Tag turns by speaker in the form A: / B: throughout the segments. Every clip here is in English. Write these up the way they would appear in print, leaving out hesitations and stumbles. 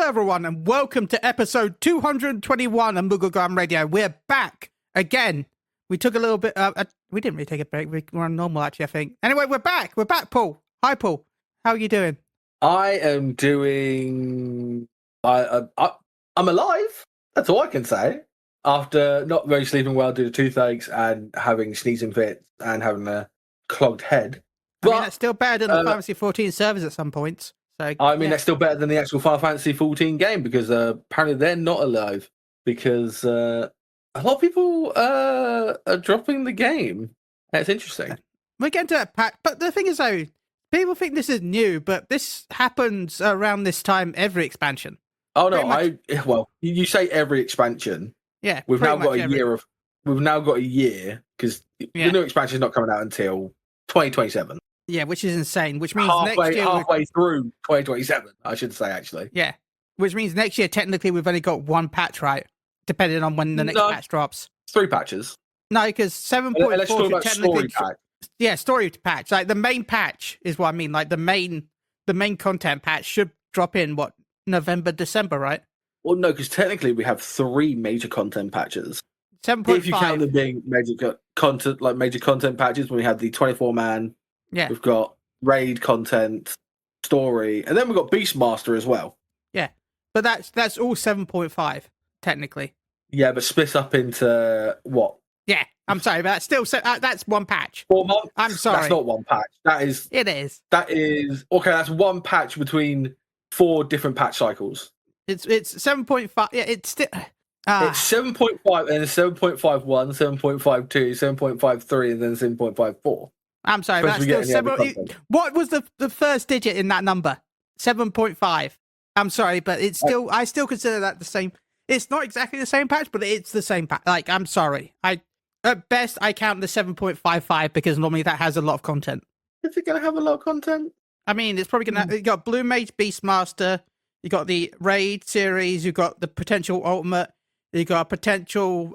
A: Hello, everyone, and welcome to episode 221 of Moogle Radio. We're back again. We took a little bit. We didn't really take a break. We were on normal, actually, I think. Anyway, we're back. We're back, Paul. Hi, Paul. How are you doing?
B: I am doing. I'm alive. That's all I can say. After not really sleeping well due to toothaches and having sneezing fits and having a clogged head.
A: I mean, that's still better than the Final Fantasy 14 servers at some points. So,
B: that's still better than the actual Final Fantasy 14 game because apparently they're not alive because a lot of people are dropping the game. It's interesting.
A: We're getting to that patch, but the thing is, though, people think this is new, but this happens around this time every expansion.
B: Oh no, you say every expansion.
A: Yeah,
B: we've now got a year because the new expansion is not coming out until 2027.
A: Yeah, which is insane. Which means
B: halfway through 2027, I should say, actually.
A: Yeah, which means next year technically we've only got one patch, right? Depending on when the next patch drops.
B: 3 patches.
A: No, because 7.4 should technically.
B: Story patch.
A: Story patch. Like the main patch is what I mean. Like the main content patch should drop in November, December, right?
B: Well, no, because technically we have 3 major content patches.
A: 7.5.
B: If you count them being major content patches, when we had the 24-man.
A: Yeah.
B: We've got raid content, story, and then we've got Beastmaster as well.
A: Yeah. But that's all 7.5, technically.
B: Yeah, but split up into what?
A: Yeah, I'm sorry, but that's still that's one patch.
B: 4 months?
A: I'm sorry.
B: That's not one patch.
A: It is.
B: That is okay, that's one patch between 4 different patch cycles.
A: It's 7.5. Yeah, it's still
B: It's 7.5 and 7.51, 7.52, 7.53, and then 7.54.
A: I'm sorry, that's still 7. What was the first digit in that number? 7.5. I'm sorry, but it's still. I still consider that the same. It's not exactly the same patch, but it's the same patch. Like, I'm sorry. At best I count the 7.55 because normally that has a lot of content.
B: Is it going to have a lot of content?
A: I mean, it's probably going to. You got Blue Mage Beastmaster. You got the raid series. You got the potential ultimate. You got a potential.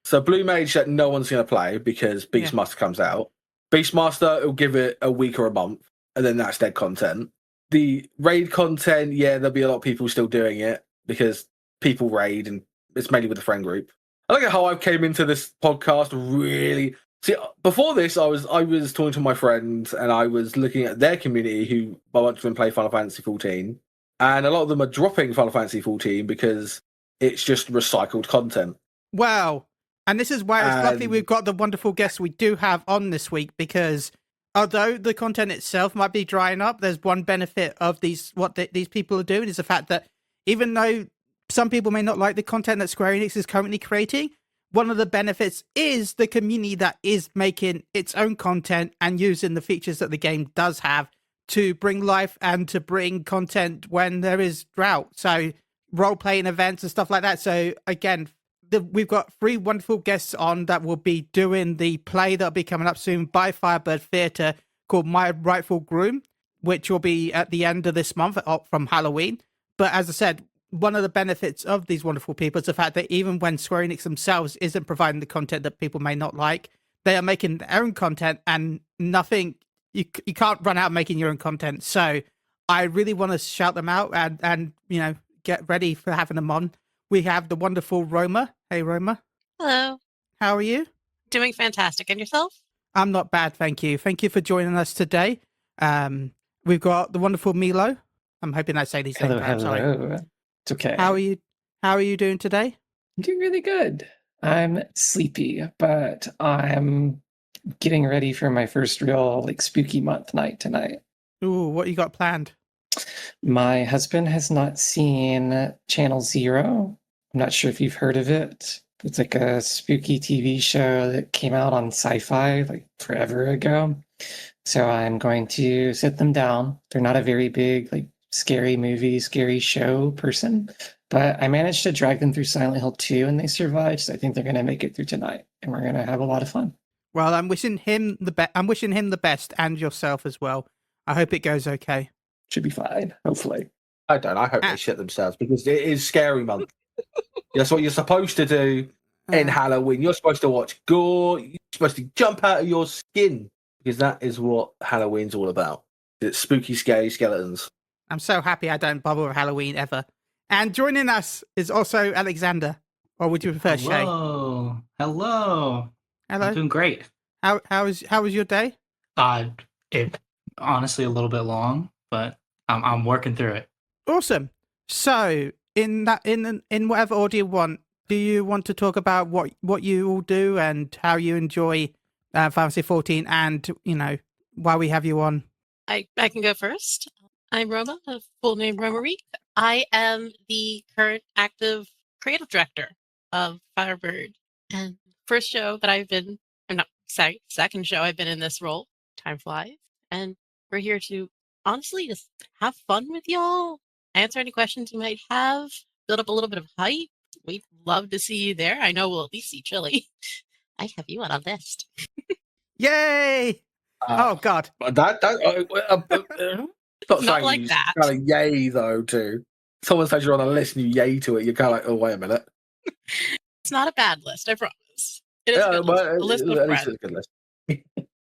B: So Blue Mage that no one's going to play because Beastmaster comes out. Beastmaster will give it a week or a month, and then that's dead content. The raid content, there'll be a lot of people still doing it because people raid, and it's mainly with the friend group. I look at how I came into this podcast. Really, see, before this, I was talking to my friends, and I was looking at their community who a bunch of them play Final Fantasy 14, and a lot of them are dropping Final Fantasy 14 because it's just recycled content.
A: Wow. And this is why it's lucky we've got the wonderful guests we do have on this week, because although the content itself might be drying up, there's one benefit of these people are doing is the fact that even though some people may not like the content that Square Enix is currently creating, one of the benefits is the community that is making its own content and using the features that the game does have to bring life and to bring content when there is drought. So role-playing events and stuff like that. So again, we've got 3 wonderful guests on that will be doing the play that'll be coming up soon by Firebird Theatre called My Rightful Groom, which will be at the end of this month from Halloween. But as I said, one of the benefits of these wonderful people is the fact that even when Square Enix themselves isn't providing the content that people may not like, they are making their own content, and nothing, you can't run out making your own content. So I really want to shout them out and get ready for having them on. We have the wonderful Roma. Hey, Roma.
C: Hello.
A: How are you?
C: Doing fantastic. And yourself?
A: I'm not bad, thank you. Thank you for joining us today. We've got the wonderful Milo. I'm hoping I say these things.
D: Hello.
A: Sorry.
D: It's okay.
A: How are you doing today?
D: I'm doing really good. I'm sleepy, but I'm getting ready for my first real spooky month night tonight.
A: Ooh, what you got planned?
D: My husband has not seen Channel Zero. I'm not sure if you've heard of it. It's like a spooky TV show that came out on Sci-Fi forever ago. So I'm going to sit them down. They're not a very big scary movie, scary show person, but I managed to drag them through Silent Hill 2 and they survived. So I think they're going to make it through tonight, and we're going to have a lot of fun.
A: Well, I'm wishing him the best. I'm wishing him the best, and yourself as well. I hope it goes okay.
D: Should be fine, hopefully.
B: I hope they shit themselves because it is scary month. That's what you're supposed to do in Halloween. You're supposed to watch gore. You're supposed to jump out of your skin because that is what Halloween's all about. It's spooky, scary skeletons.
A: I'm so happy I don't bother with Halloween ever. And joining us is also Alexander. Or would you prefer Shay?
E: Hello. Hello. I'm
A: Hello.
E: doing great.
A: How was your day?
E: It honestly a little bit long, but I'm working through it.
A: Awesome. So in whatever order you want, do you want to talk about what you all do and how you enjoy Final Fantasy 14 and why we have you on?
C: I can go first. I'm Roma, full name Roma Reek. I am the current active creative director of Firebird. And first show that second show I've been in this role. Time flies. And we're here to honestly just have fun with y'all, answer any questions you might have, build up a little bit of hype. We'd love to see you there. I know we'll at least see Chili. I have you on a list.
A: Yay! Oh God!
B: Stop
C: Not
B: saying
C: like
B: you
C: that.
B: kind of yay though too. Someone says you're on a list and you yay to it. You're kind of like, oh wait a minute.
C: It's not a bad list, I promise. It is a good
B: but
C: list. A list
B: at
C: of
B: least
C: friends.
B: it's a good list.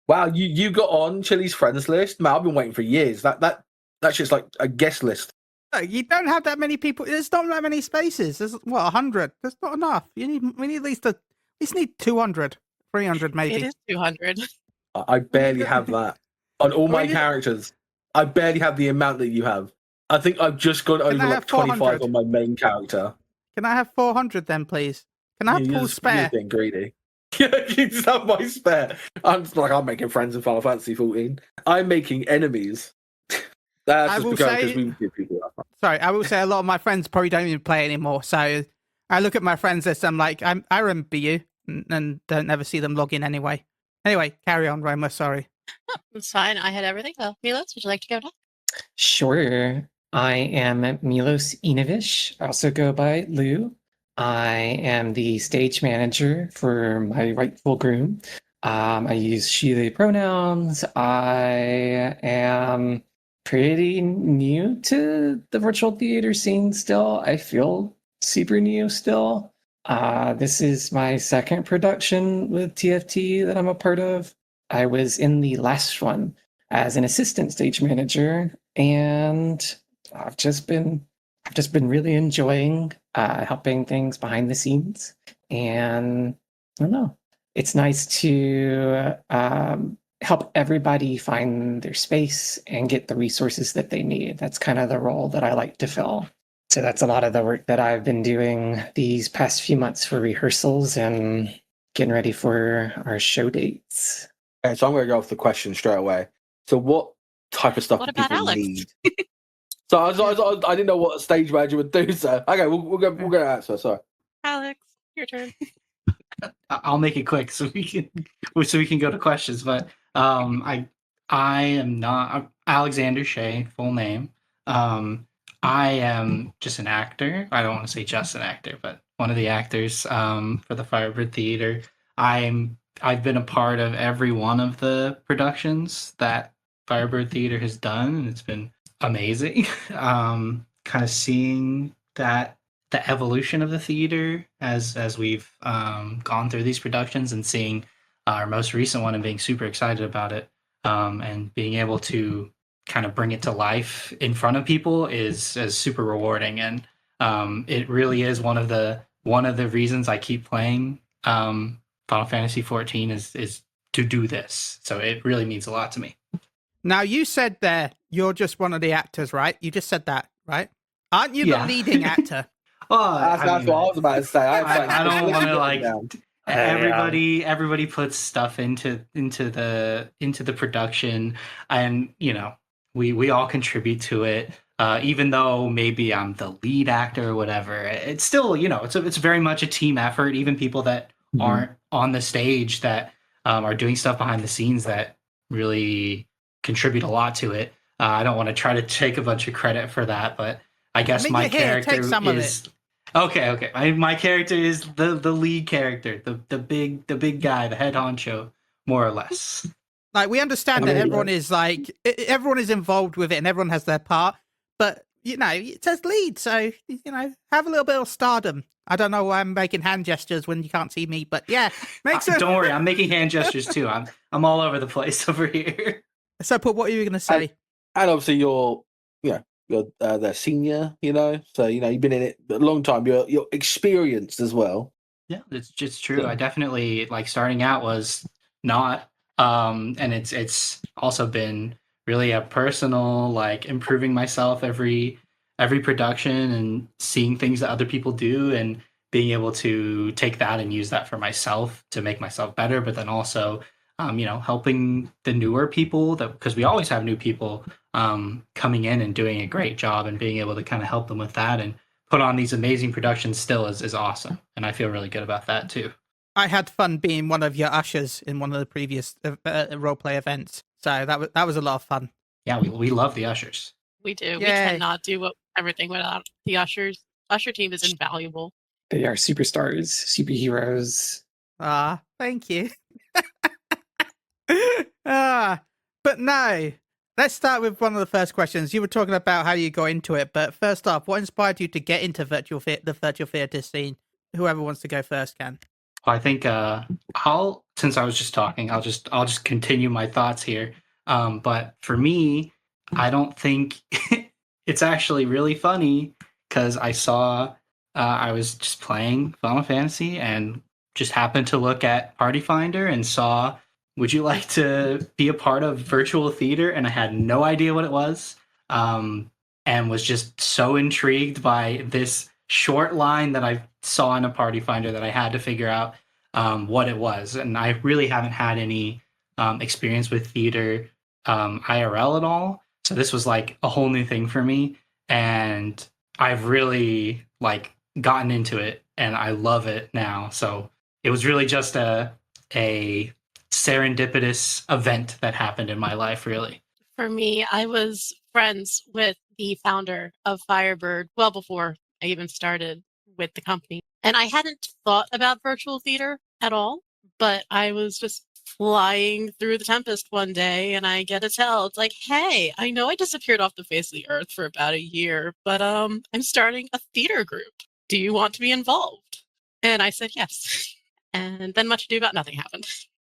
B: Wow, you got on Chili's friends list. Man, I've been waiting for years. That shit's like a guest list.
A: No, you don't have that many people. There's not that many spaces. There's 100. That's not enough. We need at least 200, 300 maybe.
C: It is 200.
B: I barely have that on all my
A: Well,
B: characters. I barely have the amount that you have. I think I've just gone over
A: I have
B: like 25
A: 400?
B: on my main character.
A: Can I have 400 then, please? Can I have
B: You're
A: Paul's
B: just
A: spare?
B: being greedy. You just have my spare. I'm making friends in Final Fantasy 14. I'm making enemies. That's
A: I
B: just
A: will
B: because
A: say-
B: we give people that.
A: Sorry, I will say a lot of my friends probably don't even play anymore. So I look at my friends list. I'm like, I remember you, and don't ever see them log in anyway. Anyway, carry on, Roma. Sorry.
C: Oh, it's fine. I had everything. Milos, would you like to go next?
D: Sure. I am Milos Inovish. I also go by Lou. I am the stage manager for my rightful groom. I use she, they pronouns. I am pretty new to the virtual theater scene still. I feel super new still. This is my second production with TFT that I'm a part of. I was in the last one as an assistant stage manager, and I've just been really enjoying helping things behind the scenes. And I don't know, it's nice to help everybody find their space and get the resources that they need. That's kind of the role that I like to fill. So that's a lot of the work that I've been doing these past few months for rehearsals and getting ready for our show dates.
B: Okay, so I'm going to go off the question straight away. So what type of stuff
C: What
B: do
C: about
B: people
C: Alex?
B: need? So I didn't know what a stage manager would do. So okay, we'll go answer. Sorry.
C: Alex, your turn.
E: I'll make it quick so we can go to questions. But I am not I'm Alexander Shea, full name. I am just an actor. I don't want to say just an actor, but one of the actors for the Firebird Theater. I've been a part of every one of the productions that Firebird Theater has done, and it's been amazing. Kind of seeing that the evolution of the theater as we've gone through these productions, and seeing our most recent one and being super excited about it, and being able to kind of bring it to life in front of people is super rewarding. And it really is one of the reasons I keep playing Final Fantasy 14 is to do this. So it really means a lot to me.
A: Now, you said there you're just one of the actors, right? You just said that, right? Aren't you
E: Yeah.
A: the leading actor?
E: Well,
B: That's what I was about to say.
E: I don't want to like
B: down.
E: everybody puts stuff into the production, and we all contribute to it. Even though maybe I'm the lead actor or whatever, it's still it's very much a team effort. Even people that aren't on the stage that are doing stuff behind the scenes that really contribute a lot to it. I don't want to try to take a bunch of credit for that, but I guess my character
A: take some of
E: is okay. My character is the lead character, the big guy, the head honcho, more or less.
A: Like, we understand that everyone is involved with it and everyone has their part, but it says lead, so have a little bit of stardom. I don't know why I'm making hand gestures when you can't see me, but yeah, makes sense.
E: Don't worry, I'm making hand gestures too. I'm all over the place over here.
A: So, Paul, what are you going to say?
B: And obviously, you're you're their senior, so you've been in it a long time. You're experienced as well.
E: Yeah, it's just true.
B: So-
E: I definitely starting out was not, and it's also been really a personal improving myself every production and seeing things that other people do and being able to take that and use that for myself to make myself better, but then also helping the newer people, that because we always have new people coming in and doing a great job, and being able to kind of help them with that and put on these amazing productions still is awesome, and I feel really good about that too.
A: I had fun being one of your ushers in one of the previous roleplay events, so that was a lot of fun.
E: Yeah, we love the ushers.
C: We do.
A: Yay.
C: We cannot do everything without the ushers. Usher team is invaluable.
D: They are superstars, superheroes.
A: Thank you. But no. Let's start with one of the first questions. You were talking about how you got into it, but first off, what inspired you to get into the virtual theater scene? Whoever wants to go first can.
E: Well, I think since I was just talking, I'll just continue my thoughts here. But for me, I don't think it's actually really funny, because I saw I was just playing Final Fantasy and just happened to look at Party Finder and saw, would you like to be a part of virtual theater? And I had no idea what it was, and was just so intrigued by this short line that I saw in a Party Finder that I had to figure out what it was. And I really haven't had any experience with theater IRL at all. So this was like a whole new thing for me. And I've really gotten into it, and I love it now. So it was really just a serendipitous event that happened in my life, really.
C: For me, I was friends with the founder of Firebird well before I even started with the company. And I hadn't thought about virtual theater at all, but I was just flying through the Tempest one day, and I get a tell. It's like, hey, I know I disappeared off the face of the earth for about a year, but I'm starting a theater group. Do you want to be involved? And I said yes. And then much ado about nothing happened.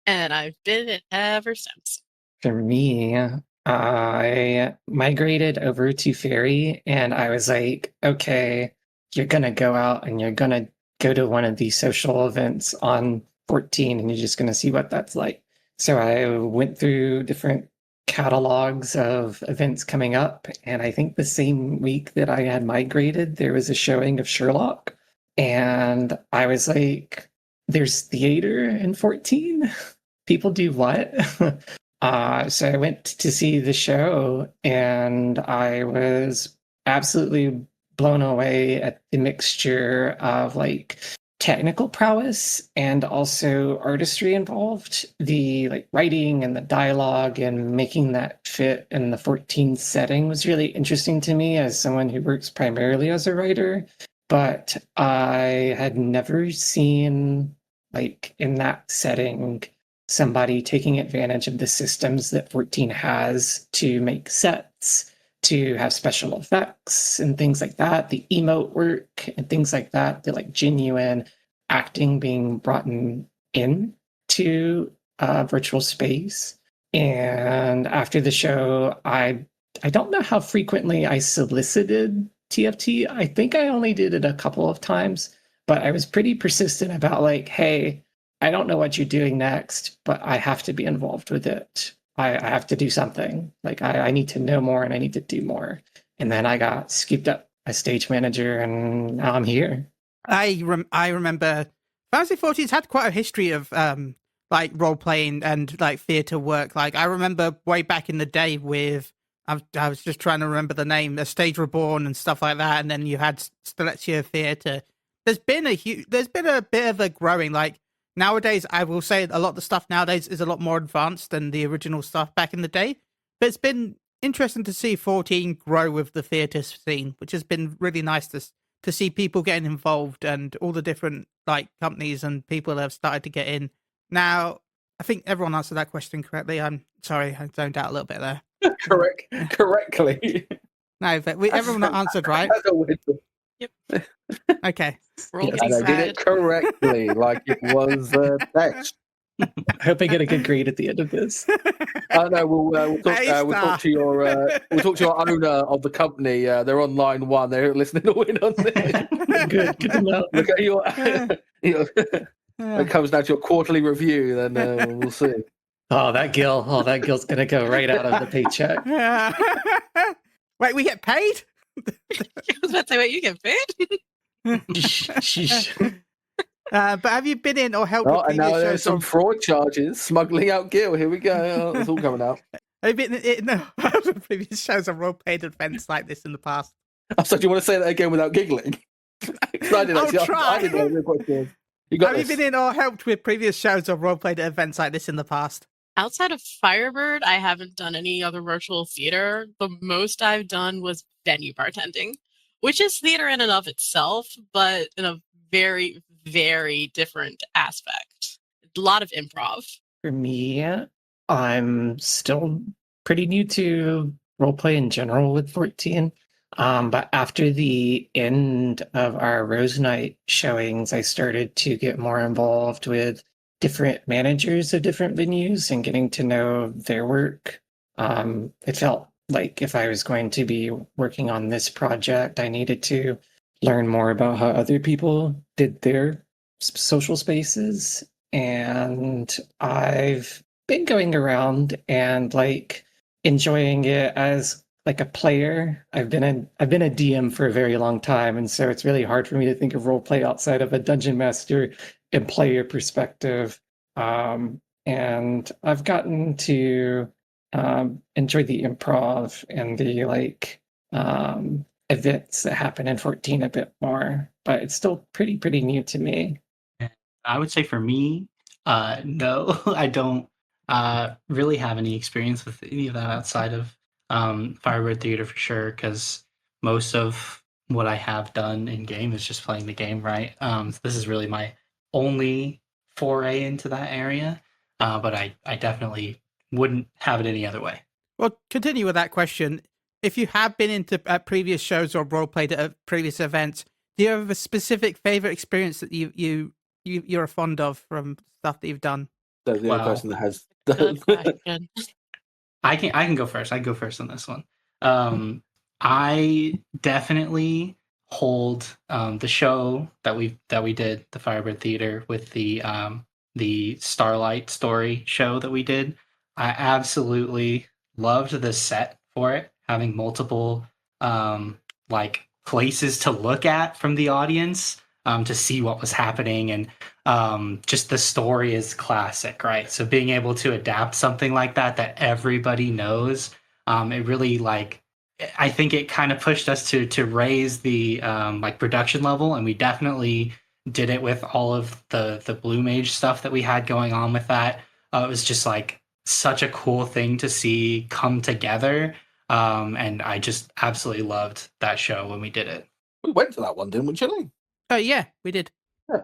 C: And I've been it ever since.
D: For me, I migrated over to Fairy, and I was like, okay, you're going to go out and you're going to go to one of these social events on 14, and you're just going to see what that's like. So I went through different catalogs of events coming up, and I think the same week that I had migrated, there was a showing of Sherlock, and I was like, there's theater in 14? People do what? So I went to see the show, and I was absolutely blown away at the mixture of technical prowess and also artistry involved. The writing and the dialogue and making that fit in the 14 setting was really interesting to me as someone who works primarily as a writer. But I had never seen in that setting somebody taking advantage of the systems that 14 has to make sets, to have special effects and things like that, the emote work and things like that, the genuine acting being brought in to virtual space. And after the show, I don't know how frequently I solicited TFT. I think I only did it a couple of times, but I was pretty persistent about hey, I don't know what you're doing next, but I have to be involved with it. I have to do something. I need to know more, and I need to do more. And then I got scooped up as stage manager, and now I'm here.
A: I remember Fantasy 14's had quite a history of role playing and theater work. I remember way back in the day with I was just trying to remember the name, A Stage Reborn and stuff like that, and then you had Stelletio Theatre. There's been a bit of a growing nowadays. I will say a lot of the stuff nowadays is a lot more advanced than the original stuff back in the day. But it's been interesting to see 14 grow with the theatre scene, which has been really nice to see people getting involved and all the different companies and people that have started to get in. Now, I think everyone answered that question correctly. I'm sorry, I zoned out a little bit there.
B: Correctly.
A: No, but everyone answered right.
C: Yep.
A: Okay.
C: We're all
B: And
C: getting
B: I did it correctly, like it was a test.
D: I hope I get a good grade at the end of this.
B: No, we'll talk to your owner of the company. They're on line 1. They're listening all in on this.
D: Good to know.
B: Look at your, when it comes down to your quarterly review, then we'll see.
D: That gill's gonna go right out of the paycheck.
A: Wait, we get paid?
C: I was about to say, wait, you get paid?
D: Sheesh.
A: But have you been in or helped with
B: And
A: previous
B: now
A: shows?
B: there's some fraud charges, smuggling out Gil. Here we go. It's all coming out.
A: Have you been in previous shows or role-played events like this in the past?
B: So do you want to say that again without giggling?
A: I'll try.
B: I didn't know the question. You got
A: Have you been in or helped with previous shows or role-played events like this in the past?
C: Outside of Firebird, I haven't done any other virtual theater. The most I've done was venue bartending, which is theater in and of itself, but in a very, very different aspect. A lot of improv.
D: For me, I'm still pretty new to roleplay in general with 14. But after the end of our Rose Night showings, I started to get more involved with different managers of different venues and getting to know their work. It felt like if I was going to be working on this project, I needed to learn more about how other people did their social spaces. And I've been going around and like enjoying it as like a player. I've been a DM for a very long time, and so it's really hard for me to think of roleplay outside of a dungeon master and player perspective. And I've gotten to enjoy the improv and the like events that happen in 14 a bit more, but it's still pretty new to me.
E: I would say for me, no, I don't really have any experience with any of that outside of Firebird Theater for sure, because most of what I have done in game is just playing the game, right? So this is really my only foray into that area, but I definitely wouldn't have it any other way.
A: Well, continue with that question. If you have been into previous shows or role-played at previous events, do you have a specific favorite experience that you're fond of from stuff that you've done?
B: So the only person that has
C: Good question.
E: I can go first. I go first on this one. I definitely hold the show that we did, the Firebird Theater, with the Starlight story show that we did. I absolutely loved the set for it, having multiple like places to look at from the audience to see what was happening, and just the story is classic, right? So being able to adapt something like that everybody knows, it really I think it kind of pushed us to raise the like production level, and we definitely did it with all of the Blue Mage stuff that we had going on with that. It was just like such a cool thing to see come together, and I just absolutely loved that show when we did it.
B: We went to that one, didn't we, Chile?
A: Yeah, we did.
B: Yeah.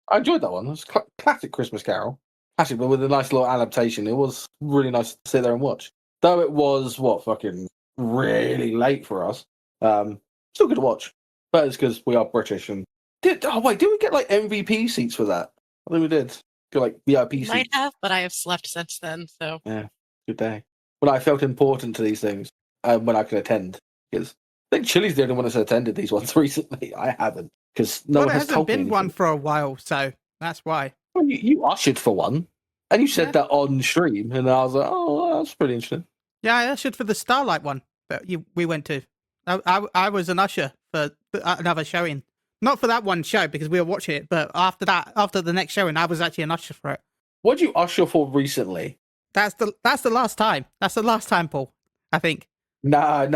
B: I enjoyed that one. It was classic Christmas Carol. Actually, but with a nice little adaptation. It was really nice to sit there and watch. Though it was, fucking really late for us. Still good to watch. But it's because we are British. And did we get like MVP seats for that? I think we did. Get like VIP seats.
C: Might have, but I have slept since then, so.
B: Yeah, good day. But I felt important to these things when I could attend. Because I think Chile's the only one that's attended these ones recently. I haven't. Because no one has told me.
A: There hasn't been one for a while, so that's why.
B: Well, you ushered for one, and you said that on stream, and I was like, "Oh, that's pretty interesting."
A: Yeah, I ushered for the Starlight one that we went to. I was an usher for another showing, not for that one show because we were watching it, but after the next showing, I was actually an usher for it.
B: What did you usher for recently?
A: That's the last time. That's the last time, Paul. I think.
B: No.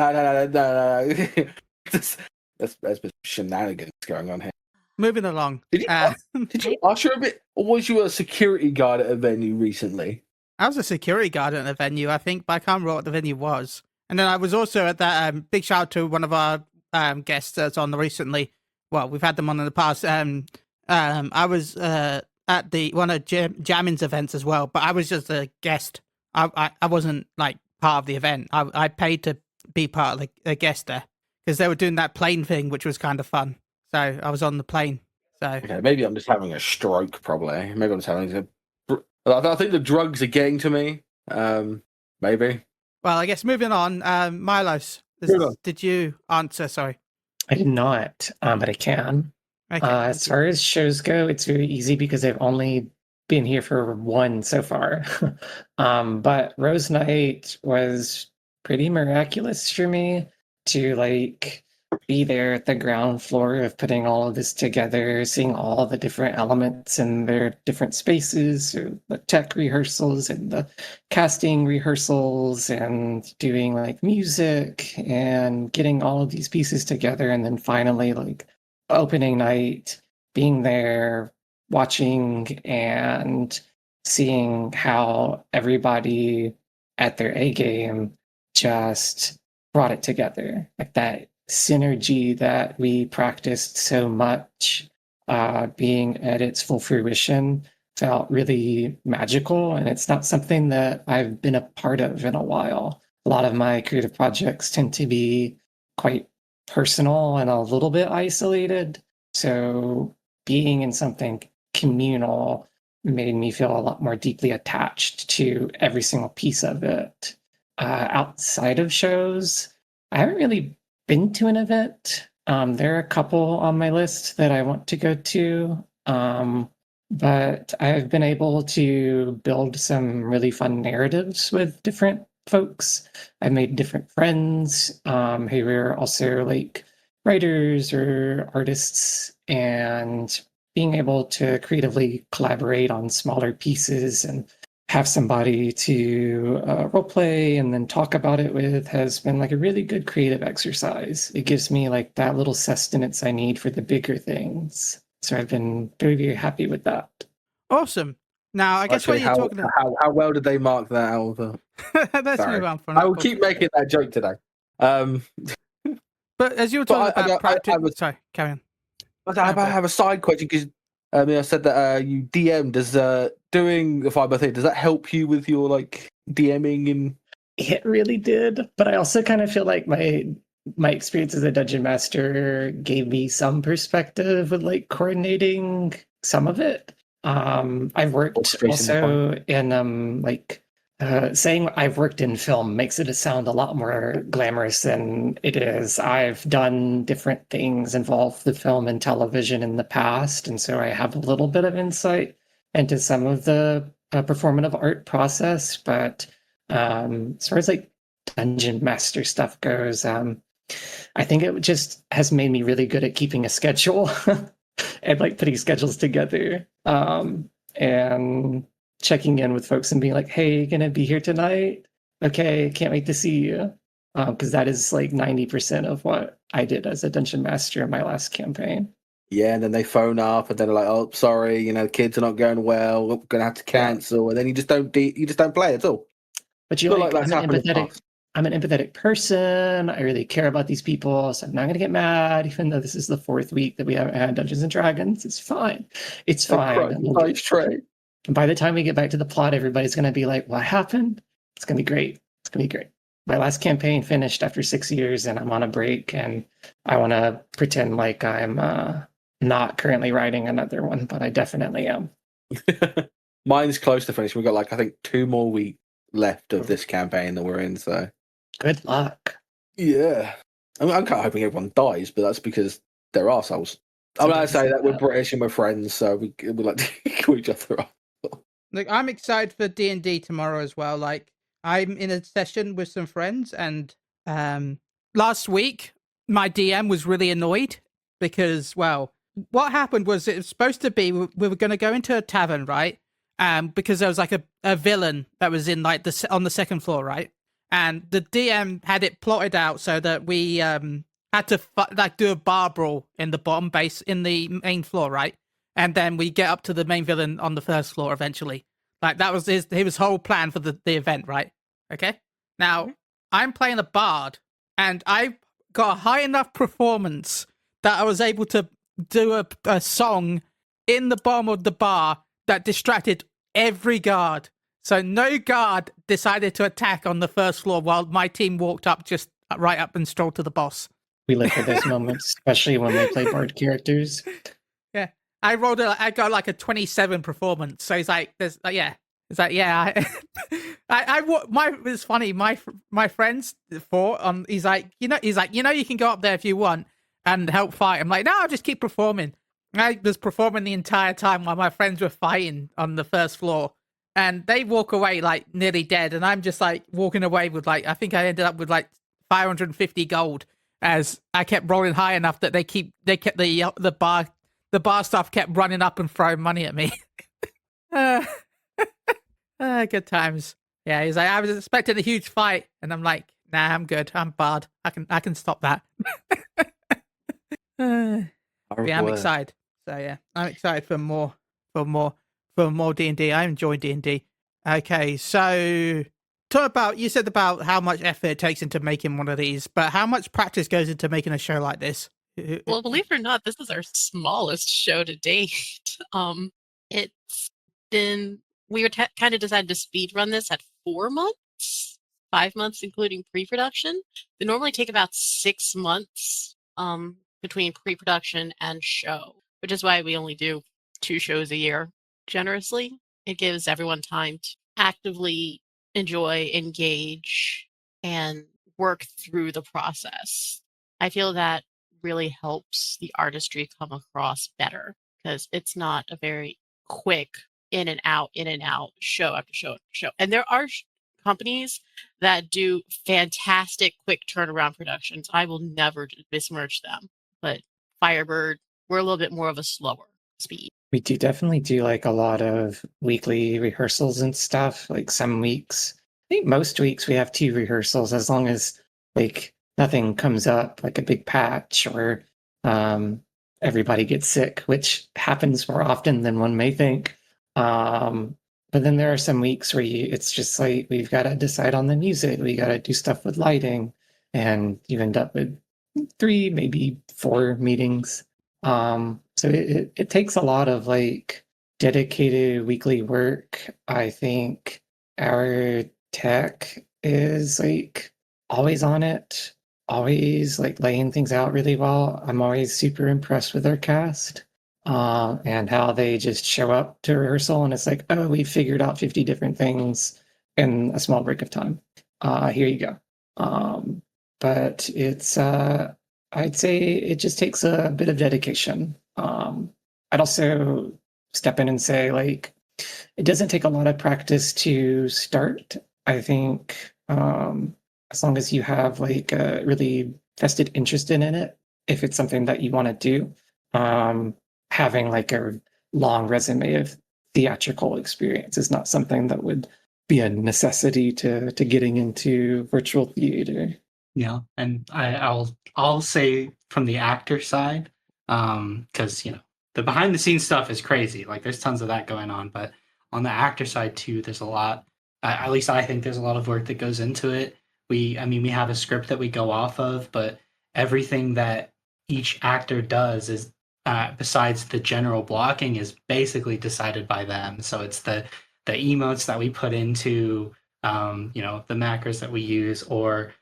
B: There's been shenanigans going on here.
A: Moving along.
B: Did you usher a bit, or was you a security guard at a venue recently?
A: I was a security guard at a venue, I think, but I can't remember what the venue was. And then I was also at that big shout out to one of our guests that's on recently. Well, we've had them on in the past. I was at one of Jamin's events as well, but I was just a guest. I wasn't like part of the event. I paid to be part of the guest there because they were doing that plane thing, which was kind of fun. So I was on the plane. So
B: okay, maybe I'm just having a stroke. Probably, maybe I'm just having I think the drugs are getting to me. Maybe.
A: Well, I guess moving on. Milos, did you answer? Sorry.
D: I did not, but I can.
A: Okay.
D: As far as shows go, it's very easy because I've only been here for one so far. But Rose Night was pretty miraculous for me to like be there at the ground floor of putting all of this together, seeing all the different elements in their different spaces, or the tech rehearsals and the casting rehearsals, and doing like music and getting all of these pieces together, and then finally like opening night, being there, watching and seeing how everybody at their A game just brought it together. Like that synergy that we practiced so much being at its full fruition felt really magical. And it's not something that I've been a part of in a while. A lot of my creative projects tend to be quite personal and a little bit isolated. So being in something communal made me feel a lot more deeply attached to every single piece of it. Outside of shows, I haven't really been to an event. There are a couple on my list that I want to go to, but I've been able to build some really fun narratives with different folks. I've made different friends who are also like writers or artists, and being able to creatively collaborate on smaller pieces and have somebody to role play and then talk about it with has been like a really good creative exercise. It gives me like that little sustenance I need for the bigger things. So I've been very, very happy with that.
A: Awesome. Now, I guess what you're talking about.
B: How well did they mark that out?
A: Let's move on from
B: I will keep making that joke today.
A: But as you were talking about practice, sorry, carry on.
B: I have a side question because I said that you DM. Does doing the Firebird thing, does that help you with your like DMing? And
D: it really did, but I also kind of feel like my experience as a dungeon master gave me some perspective with like coordinating some of it. I've worked also in like saying I've worked in film makes it sound a lot more glamorous than it is. I've done different things involved with film and television in the past, and so I have a little bit of insight into some of the performative art process. But as far as like dungeon master stuff goes, I think it just has made me really good at keeping a schedule and like putting schedules together and checking in with folks and being like, hey, you gonna be here tonight? Okay, can't wait to see you. Because that is like 90% of what I did as a dungeon master in my last campaign.
B: Yeah, and then they phone up and they're like, "Oh, sorry, kids are not going well. We're gonna have to cancel," and then you just don't play at all.
D: But I'm an empathetic person. I really care about these people, so I'm not gonna get mad, even though this is the 4th week that we haven't had Dungeons and Dragons. It's fine. It's fine. And by the time we get back to the plot, everybody's gonna be like, "What happened?" It's gonna be great. It's gonna be great. My last campaign finished after 6 years, and I'm on a break, and I want to pretend like I'm not currently writing another one, but I definitely am.
B: Mine's close to finishing. We've got like I think 2 more weeks left of this campaign that we're in. So
D: good luck.
B: Yeah, I'm kind of hoping everyone dies, but that's because they're arseholes. I'm going to say that we're British and we're friends, so we like to kill each other off.
A: Look, I'm excited for D&D tomorrow as well. Like, I'm in a session with some friends, and last week my DM was really annoyed because, well, what happened was it was supposed to be we were going to go into a tavern, right? Because there was like a villain that was in like on the 2nd floor, right? And the DM had it plotted out so that we had to do a bar brawl in the bottom base in the main floor, right? And then we get up to the main villain on the 1st floor eventually. Like that was his whole plan for the event, right? Okay. Now I'm playing a bard, and I got a high enough performance that I was able to do a song in the bottom of the bar that distracted every guard. So no guard decided to attack on the 1st floor while my team walked up just right up and strolled to the boss.
D: We live for those moments, especially when we play bard characters.
A: Yeah. I got like a 27 performance. So it's like, yeah. It's like, yeah, it's funny. My friends fought on. He's like, you know, you can go up there if you want and help fight. I'm like, no, I'll just keep performing. I was performing the entire time while my friends were fighting on the first floor, and they walk away like nearly dead, and I'm just like walking away with like, I think I ended up with like 550 gold as I kept rolling high enough that they kept the bar stuff kept running up and throwing money at me. Good times. Yeah, he's like, I was expecting a huge fight, and I'm like, nah, I'm good. I'm barred. I can stop that. Yeah, I'm excited. So yeah, I'm excited for more D&D. I enjoy D&D. Okay, so talk about, you said about how much effort it takes into making one of these, but how much practice goes into making a show like this?
C: Well, believe it or not, this is our smallest show to date. It's been, we were kind of decided to speed run this at 4 months, 5 months, including pre-production. They normally take about 6 months between pre-production and show, which is why we only do 2 shows a year generously. It gives everyone time to actively enjoy, engage, and work through the process. I feel that really helps the artistry come across better because it's not a very quick in and out, show after show after show. And there are companies that do fantastic quick turnaround productions. I will never besmirch them, but Firebird, we're a little bit more of a slower speed.
D: We do definitely do like a lot of weekly rehearsals and stuff. Like some weeks, I think most weeks we have 2 rehearsals as long as like nothing comes up like a big patch or everybody gets sick, which happens more often than one may think. But then there are some weeks where it's just like we've got to decide on the music, we got to do stuff with lighting, and you end up with 3, maybe 4 meetings. So it takes a lot of like dedicated weekly work. I think our tech is like always on it, always like laying things out really well. I'm always super impressed with our cast and how they just show up to rehearsal and it's like, oh, we figured out 50 different things in a small break of time. Here you go. But it's I'd say it just takes a bit of dedication. I'd also step in and say, like, it doesn't take a lot of practice to start. I think as long as you have like a really vested interest in it, if it's something that you want to do, having like a long resume of theatrical experience is not something that would be a necessity to getting into virtual theater.
E: Yeah, and I'll say from the actor side, because the behind the scenes stuff is crazy. Like there's tons of that going on, but on the actor side too, there's a lot. At least I think there's a lot of work that goes into it. We have a script that we go off of, but everything that each actor does is besides the general blocking is basically decided by them. So it's the emotes that we put into the macros that we use, or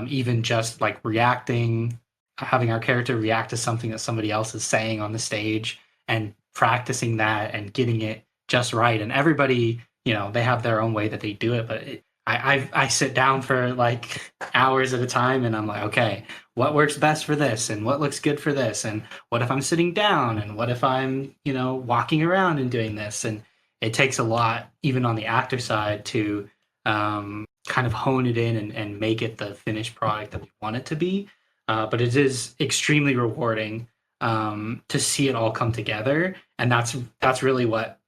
E: even just like reacting, having our character react to something that somebody else is saying on the stage and practicing that and getting it just right. And everybody, they have their own way that they do it, but I sit down for like hours at a time and I'm like, okay, what works best for this and what looks good for this? And what if I'm sitting down and what if I'm, walking around and doing this? And it takes a lot, even on the actor side, to kind of hone it in and make it the finished product that we want it to be. But it is extremely rewarding to see it all come together. And that's really what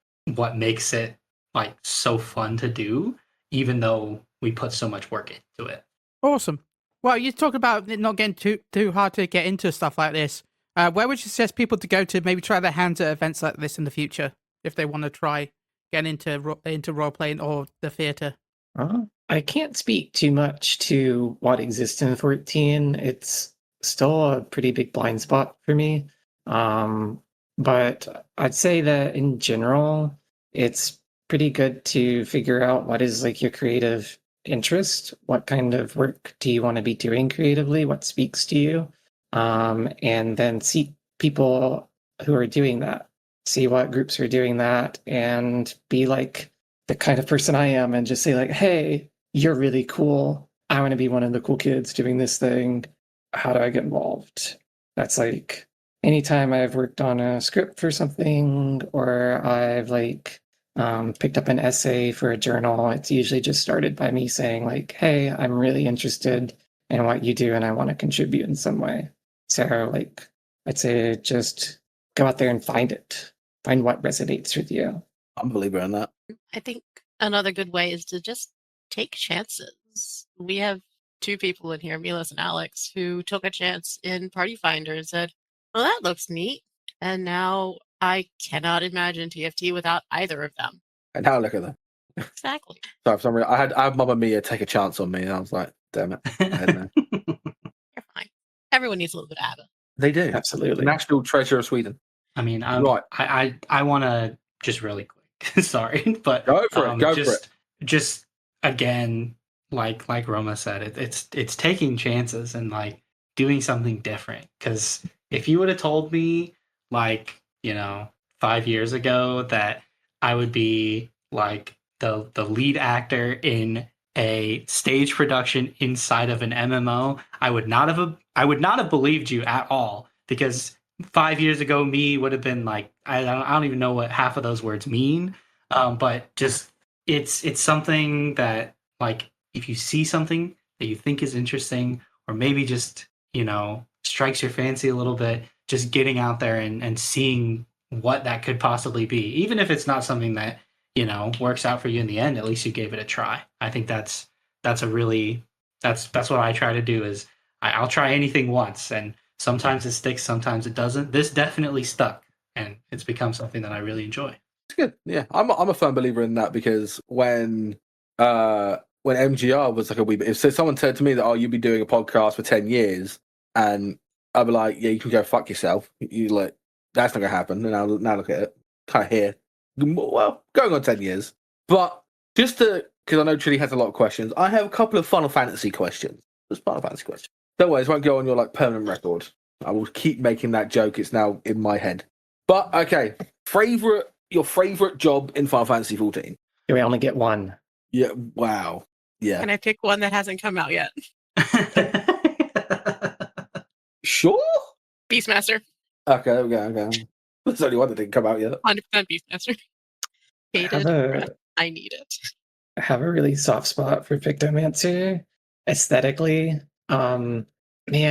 E: makes it like so fun to do, even though we put so much work into it.
A: Awesome. Well, you talk about it not getting too hard to get into stuff like this. Where would you suggest people to go to maybe try their hands at events like this in the future if they want to try getting into role playing or the theater?
D: I can't speak too much to what exists in 14. It's still a pretty big blind spot for me. But I'd say that in general, it's pretty good to figure out what is like your creative interest. What kind of work do you want to be doing creatively? What speaks to you? And then seek people who are doing that. See what groups are doing that and be like the kind of person I am and just say like, hey, you're really cool. I want to be one of the cool kids doing this thing. How do I get involved? That's like anytime I've worked on a script for something or I've like picked up an essay for a journal, it's usually just started by me saying like, hey, I'm really interested in what you do and I want to contribute in some way. So like, I'd say just go out there and find it. Find what resonates with you.
B: I'm a believer in that.
C: I think another good way is to just take chances. We have two people in here, Milos and Alex, who took a chance in Party Finder and said, well, that looks neat. And now I cannot imagine TFT without either of them.
B: And now look at them.
C: Exactly.
B: Sorry, for some reason, I had Mamma Mia take a chance on me, and I was like, damn it. I had no.
C: You're fine. Everyone needs a little bit of ABBA.
B: They do.
D: Absolutely.
B: National treasure of Sweden.
E: I mean,
B: Right.
E: I want to just really quick. Sorry, but
B: Go for it. Go for it.
E: Just again, like Roma said, it's taking chances and like doing something different. Because if you would have told me like 5 years ago that I would be like the lead actor in a stage production inside of an MMO, I would not have believed you at all, because 5 years ago me would have been like, I don't even know what half of those words mean, but just it's something that, like, if you see something that you think is interesting, or maybe just strikes your fancy a little bit, just getting out there and seeing what that could possibly be, even if it's not something that works out for you in the end, at least you gave it a try. I think that's what I try to do. Is I'll try anything once, and sometimes it sticks, sometimes it doesn't. This definitely stuck, and it's become something that I really enjoy.
B: It's good. Yeah, I'm a firm believer in that, because when MGR was like a wee bit, if someone said to me that, oh, you'll be doing a podcast for 10 years, and I'd be like, yeah, you can go fuck yourself. You like, that's not gonna happen. And now look at it, kind of here. Well, going on 10 years. But just because I know Trilly has a lot of questions, I have a couple of Final Fantasy questions. Just Final Fantasy questions. Don't worry, it won't go on your permanent record. I will keep making that joke. It's now in my head. But okay, your favorite job in Final Fantasy 14?
D: We only get one.
B: Yeah. Wow. Yeah.
C: Can I pick one that hasn't come out yet?
B: Sure.
C: Beastmaster.
B: Okay. There's only one that didn't come out yet.
C: 100% Beastmaster. Hated. I need it.
D: I have a really soft spot for Pictomancer aesthetically. Man,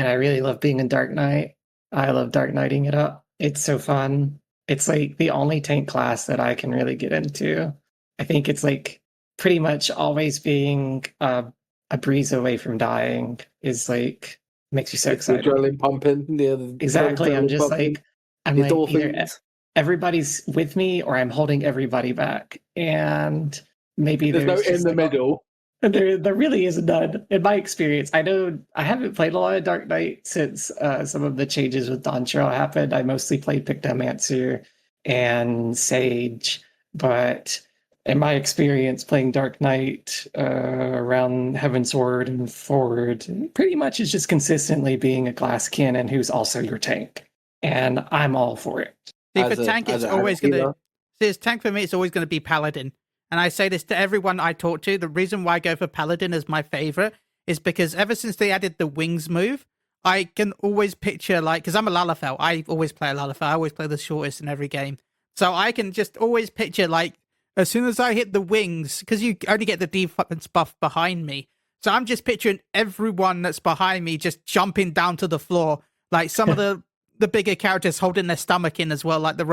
D: I really love being in Dark Knight. I love Dark Knighting it up. It's so fun. It's like the only tank class that I can really get into. I think it's like pretty much always being a breeze away from dying is like makes you so excited.
B: Adrenaline pumping. Yeah,
D: exactly. I'm just
B: pumping.
D: like, I'm like, either everybody's with me or I'm holding everybody back. And maybe
B: there's no in the middle.
D: There really is none in my experience. I know I haven't played a lot of Dark Knight since some of the changes with Dawn Trail happened. I mostly played Pictomancer and Sage, but in my experience playing Dark Knight around Heavensward and forward, pretty much is just consistently being a glass cannon who's also your tank. And I'm all for it.
A: See, for tank, it's always going to... See, as tank for me, it's always going to be Paladin. And I say this to everyone I talk to, the reason why I go for Paladin as my favorite is because ever since they added the wings move, I can always picture, because I'm a Lalafell, I always play a Lalafell, I always play the shortest in every game. So I can just always picture, as soon as I hit the wings, because you only get the defense buff behind me, so I'm just picturing everyone that's behind me just jumping down to the floor, like some of the bigger characters holding their stomach in as well, like the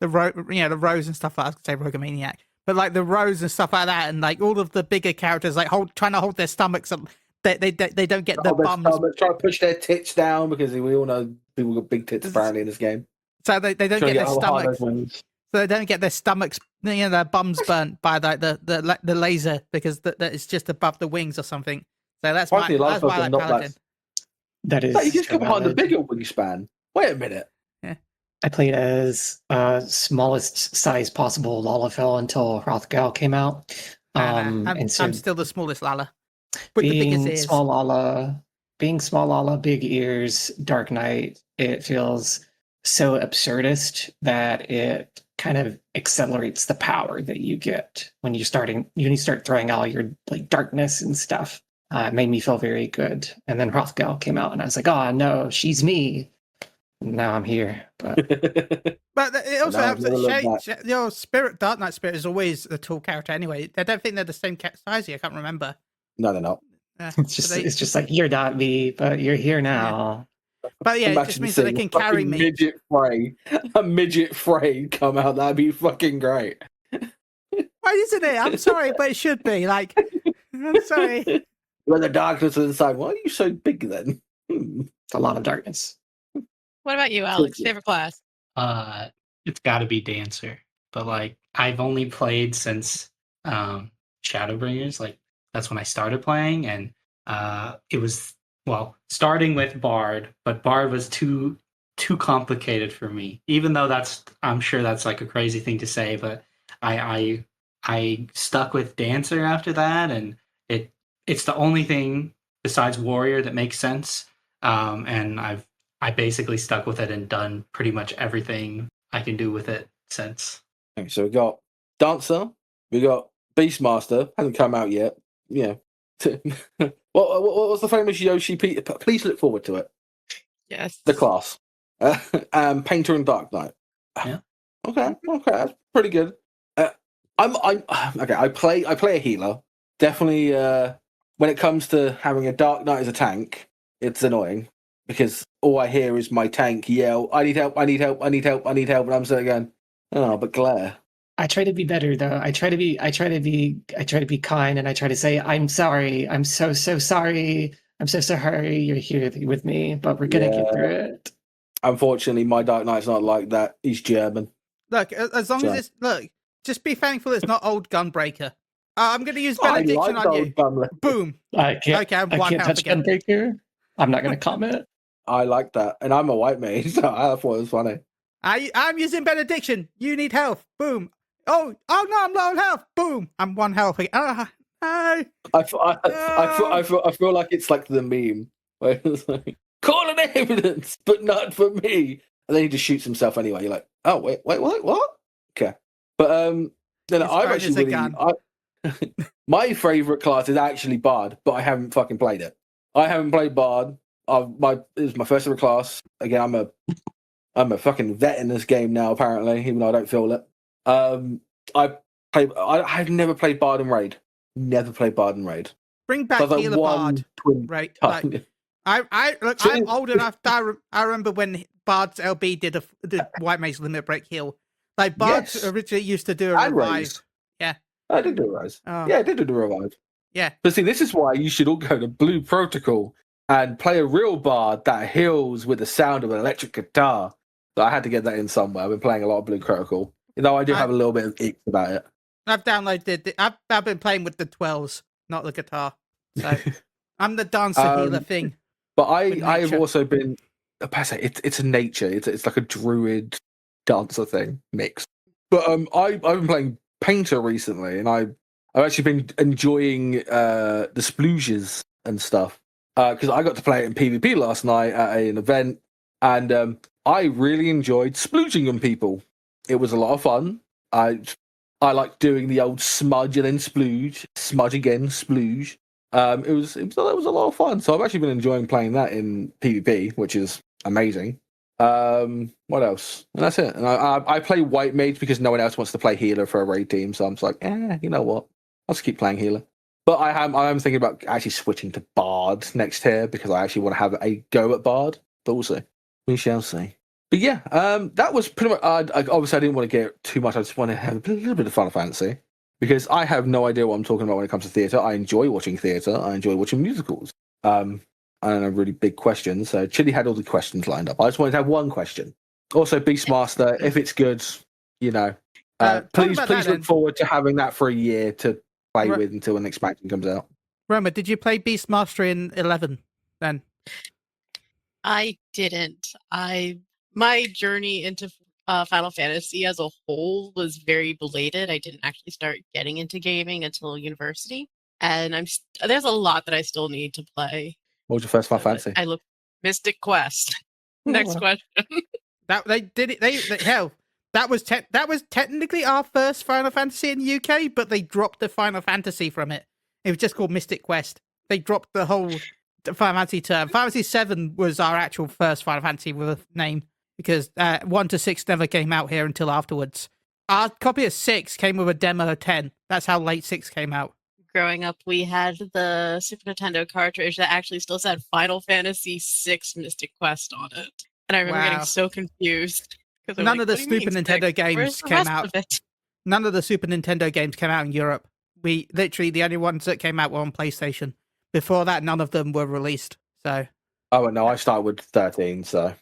A: the Rose and stuff like that. I was going to say Rogamaniac. But the Rose and stuff like that, and all of the bigger characters trying to hold their stomachs up, they don't get their bums.
B: Try to push their tits down, because we all know people got big tits apparently in this game.
A: So they don't get their stomachs. So they don't get their stomachs, their bums burnt by the laser, because it's just above the wings or something. So that's why I like Paladin.
D: That is.
B: You just go behind the bigger wingspan. Wait a minute.
D: I played as smallest size possible Lalafell until Hrothgar came out.
A: I'm still the smallest Lala.
D: Being small Lala, big ears, Dark Knight, it feels so absurdist that it kind of accelerates the power that you get when you start throwing all your like darkness and stuff. It made me feel very good. And then Hrothgar came out, and I was like, "Oh no, she's me." Now I'm here, but
A: But it also
B: No,
A: helps
B: I've never looked
A: that your spirit, Dark Knight Spirit, is always a tall character anyway. I don't think they're the same size here. I can't remember.
B: No, they're not.
D: it's just like you're not me, but you're here now.
A: But yeah, it just
B: Imagine
A: means that they
B: seeing
A: can
B: a
A: carry
B: fucking
A: me.
B: a midget Frey come out. That'd be fucking great.
A: Why isn't it? I'm sorry, but it should be. Like, I'm sorry.
B: When the darkness is inside, why are you so big then?
D: It's a lot of darkness.
C: What about you, Alex? Favorite class?
E: It's got to be Dancer. But like, I've only played since Shadowbringers. Like, that's when I started playing, and it was starting with Bard, but Bard was too complicated for me. Even though I'm sure that's like a crazy thing to say, but I stuck with Dancer after that, and it's the only thing besides Warrior that makes sense. And I basically stuck with it and done pretty much everything I can do with it since.
B: Okay, so we got Dancer, we got Beastmaster, hasn't come out yet. Yeah. What was the famous Yoshi? Please look forward to it.
C: Yes.
B: The class. Painter and Dark Knight.
E: Yeah.
B: Okay, that's pretty good. I'm okay. I play a healer. Definitely. When it comes to having a Dark Knight as a tank, it's annoying because all I hear is my tank yell, "I need help! I need help! I need help! I need help!" And I'm sitting going, "Oh, but Glare."
D: I try to be better though. I try to be kind, and I try to say, "I'm sorry. I'm so sorry. I'm so sorry you're here with me, but we're gonna get through it."
B: Unfortunately, my Dark Knight's not like that. He's German.
A: Look, as long as it's just be thankful it's not old Gunbreaker. I'm going to use Benediction on you. Boom.
D: I can't touch
A: again.
D: Gunbreaker. I'm not going to comment.
B: I like that, and I'm a white mage, so I thought it was funny.
A: I'm using Benediction. You need health. Boom. Oh no, I'm low on health. Boom. I'm 1 health again. No.
B: I feel like it's like the meme where it's like, call an ambulance, but not for me. And then he just shoots himself anyway. You're like, oh wait, what? Okay, but then I've actually my favorite class is actually Bard, but I haven't fucking played it. I haven't played Bard. It was my first ever class. Again, I'm a fucking vet in this game now. Apparently, even though I don't feel it. I've never played Bard and Raid. Never played Bard and Raid.
A: Bring back Healer Bard. Right. Like, I'm old enough. I remember when Bard's LB did the White Mage Limit Break heal. Like Bard originally used to do a revive.
B: Raise.
A: Yeah.
B: I did do a rise. Oh. Yeah, I did do the revive.
A: Yeah.
B: But see, this is why you should all go to Blue Protocol and play a real Bard that heals with the sound of an electric guitar. So I had to get that in somewhere. I've been playing a lot of Blue Protocol. Though I do have a little bit of ick about it. I've
A: downloaded I've been playing with the 12s, not the guitar. So I'm the dancer healer thing.
B: But I've also been it's a nature. It's like a druid dancer thing mix. But I've been playing Painter recently, and I've actually been enjoying the splooges and stuff because I got to play it in PvP last night at an event, and I really enjoyed splooging on people. It was a lot of fun. I like doing the old smudge and then splooge, smudge again, splooge. It was a lot of fun. So I've actually been enjoying playing that in PvP, which is amazing. What else? And that's it. And I play White Mage because no one else wants to play healer for a raid team. So I'm just like, you know what? I'll just keep playing healer. But I am thinking about actually switching to Bard next year because I actually want to have a go at Bard. But we'll see. We shall see. But yeah, that was pretty much. Obviously, I didn't want to get too much. I just want to have a little bit of Final Fantasy because I have no idea what I'm talking about when it comes to theatre. I enjoy watching theatre. I enjoy watching musicals. And a really big question. So Chili had all the questions lined up. I just wanted to have one question. Also, Beastmaster, if it's good, please look forward to having that for a year to play with until an expansion comes out.
A: Roma, did you play Beastmaster in 11 then?
C: I didn't. My journey into Final Fantasy as a whole was very belated. I didn't actually start getting into gaming until university, and there's a lot that I still need to play.
B: What was your first Final Fantasy?
C: I look Mystic Quest. Next question.
A: That they did it. Hell, That was technically our first Final Fantasy in the UK, but they dropped the Final Fantasy from it. It was just called Mystic Quest. They dropped the whole Final Fantasy term. Final Fantasy 7 was our actual first Final Fantasy with a name, because 1 to 6 never came out here until afterwards. Our copy of 6 came with a demo of 10. That's how late 6 came out.
C: Growing up, we had the Super Nintendo cartridge that actually still said Final Fantasy VI Mystic Quest on it. And I remember getting so confused.
A: None of the Super Nintendo games came out. None of the Super Nintendo games came out in Europe. We literally, the only ones that came out were on PlayStation. Before that, none of them were released. So.
B: Oh, no, I started with 13, so,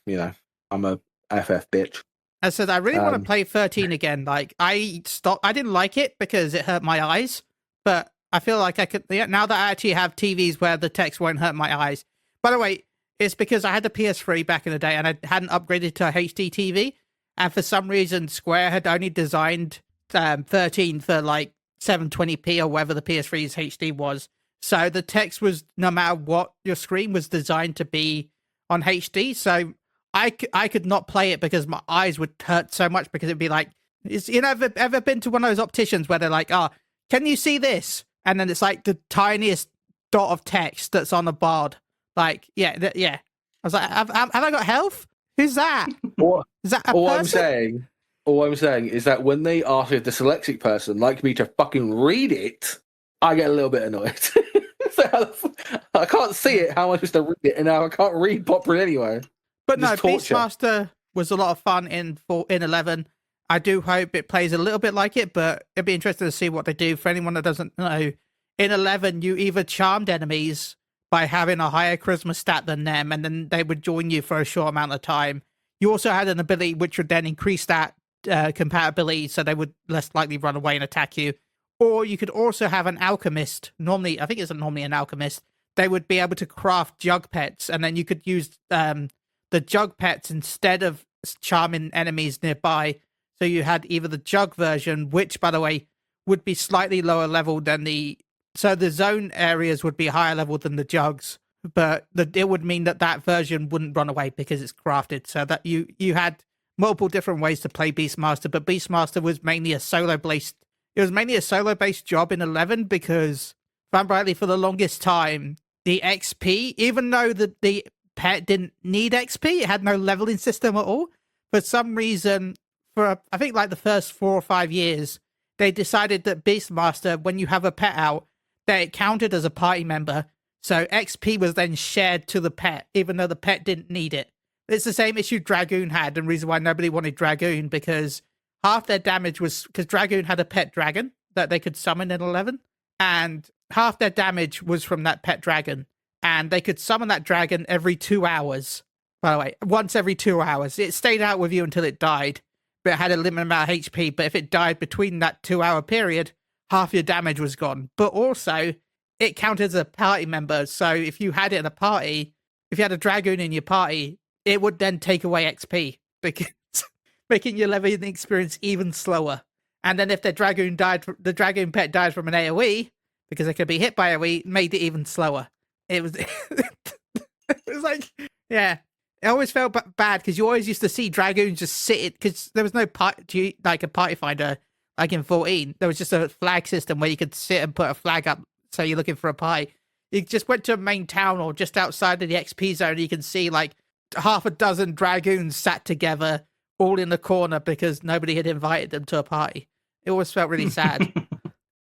B: I'm a FF bitch.
A: I said, I really want to play 13 again. Like, I didn't like it because it hurt my eyes, but I feel like I could, now that I actually have TVs where the text won't hurt my eyes. By the way, it's because I had the PS3 back in the day and I hadn't upgraded to a HD TV. And for some reason, Square had only designed 13 for like 720p or whatever the PS3's HD was. So the text was, no matter what your screen, was designed to be on HD. So I could not play it because my eyes would hurt so much, because it'd be like, ever been to one of those opticians where they're like, oh, can you see this? And then it's like the tiniest dot of text that's on a board. Like, yeah. I was like, have I got health? Who's that? Is that a person?
B: All I'm saying is that when they ask if the dyslexic person like me to fucking read it, I get a little bit annoyed. So I can't see it. How am I supposed to read it? And now I can't read properly anyway.
A: But no, Beastmaster was a lot of fun in 11. I do hope it plays a little bit like it, but it'd be interesting to see what they do. For anyone that doesn't know, in 11, you either charmed enemies by having a higher charisma stat than them, and then they would join you for a short amount of time. You also had an ability which would then increase that compatibility, so they would less likely run away and attack you. Or you could also have an alchemist. Normally, I think it's normally an alchemist. They would be able to craft jug pets, and then you could use the jug pets instead of charming enemies nearby. So you had either the jug version, which, by the way, would be slightly lower level than so the zone areas would be higher level than the jugs, but it would mean that version wouldn't run away because it's crafted. So that you had multiple different ways to play Beastmaster, but Beastmaster was mainly a solo-based. It was mainly a solo-based job in 11 because, if I'm rightly, for the longest time, the XP, even though the pet didn't need XP, it had no leveling system at all. For some reason, I think like the first 4 or 5 years, they decided that Beastmaster, when you have a pet out, that it counted as a party member. So XP was then shared to the pet, even though the pet didn't need it. It's the same issue Dragoon had, and reason why nobody wanted Dragoon, because half their damage was because Dragoon had a pet dragon that they could summon in 11, and half their damage was from that pet dragon, and they could summon that dragon every 2 hours. By the way, once every 2 hours. It stayed out with you until it died, but it had a limited amount of HP. But if it died between that 2 hour period, half your damage was gone. But also, it counted as a party member. So if you had it in a party, if you had a Dragoon in your party, it would then take away XP, because making your leveling experience even slower. And then if the Dragoon pet died from an AoE, because it could be hit by AoE, made it even slower. It was, it was like, yeah. It always felt bad because you always used to see Dragoons just sit, because there was no like a party finder like in 14. There was just a flag system where you could sit and put a flag up, so you're looking for a party. You just went to a main town or just outside of the XP zone, and you can see like half a dozen Dragoons sat together all in the corner because nobody had invited them to a party. It always felt really sad.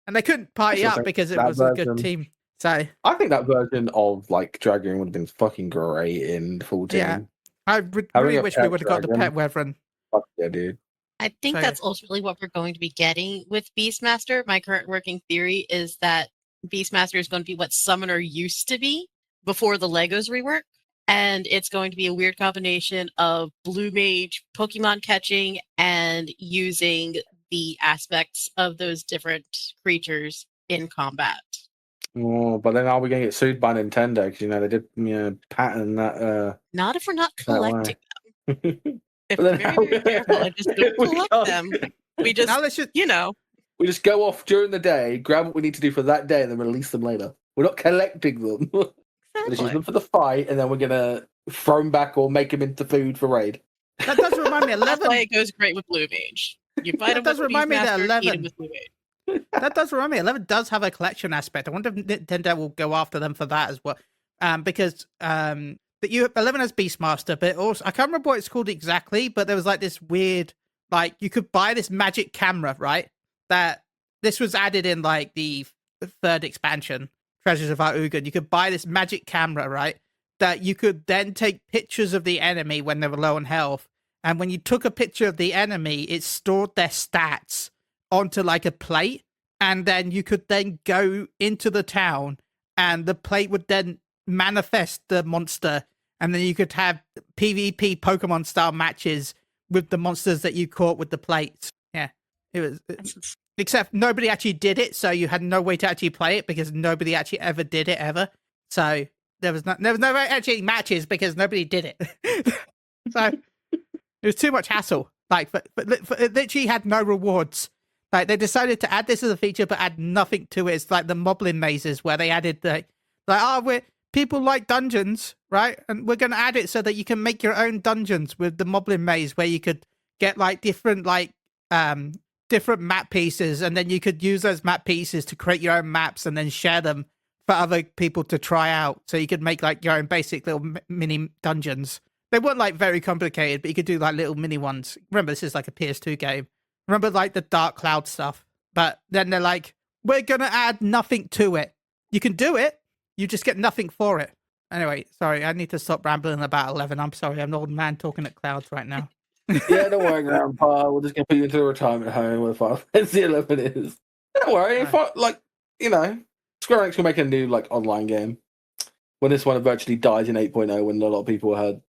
A: And they couldn't party up because it was a good team. So
B: I think that version of like Dragoon would have been fucking great in 14.
A: Yeah, I really wish we would have got the pet Wyvern.
B: Fuck yeah, dude.
C: I think that's ultimately what we're going to be getting with Beastmaster. My current working theory is that Beastmaster is going to be what Summoner used to be before the Legos rework. And it's going to be a weird combination of Blue Mage, Pokemon catching, and using the aspects of those different creatures in combat.
B: Oh, but then are we going to get sued by Nintendo? Because, they did patent that.
C: Not if we're not collecting them. If
B: But
C: we're
B: then
C: very careful and just don't collect them, we just,
A: Now let's just,
B: we just go off during the day, grab what we need to do for that day, and then release them later. We're not collecting them. We're just using them for the fight, and then we're going to throw them back or make them into food for raid.
A: That does remind me.
C: That's
A: 11.
C: why it goes great with Blue Mage. You fight him
A: That does
C: with
A: remind me that
C: Beastmaster, eat
A: 11.
C: him with Blue Mage.
A: That does remind me. 11 does have a collection aspect. I wonder if Nintendo will go after them for that as well. Because that you 11 has Beastmaster, but also I can't remember what it's called exactly. But there was like this weird, like you could buy this magic camera, right? That this was added in like the third expansion, Treasures of Art-Ugan. You could buy this magic camera, right? That you could then take pictures of the enemy when they were low on health, and when you took a picture of the enemy, it stored their stats onto like a plate, and then you could then go into the town, and the plate would then manifest the monster, and then you could have PvP Pokemon style matches with the monsters that you caught with the plates. Yeah, it was. Except nobody actually did it, so you had no way to actually play it because nobody actually ever did it ever. So there was no actually matches because nobody did it. So it was too much hassle. Like, but it literally had no rewards. Like they decided to add this as a feature, but add nothing to it. It's like the Moblin mazes where they added we're people like dungeons, right? And we're going to add it so that you can make your own dungeons with the Moblin maze, where you could get like different different map pieces, and then you could use those map pieces to create your own maps and then share them for other people to try out. So you could make like your own basic little mini dungeons. They weren't like very complicated, but you could do like little mini ones. Remember, this is like a PS2 game. Remember like the Dark Cloud stuff. But then they're like, we're going to add nothing to it. You can do it, you just get nothing for it. Anyway, sorry, I need to stop rambling about 11. I'm sorry, I'm an old man talking at clouds right now.
B: Yeah, don't worry, Grandpa. We're just going to put you into a retirement home where Final Fantasy 11 is. Don't worry. If Square Enix will make a new online game when this one eventually dies in 8.0, when a lot of people had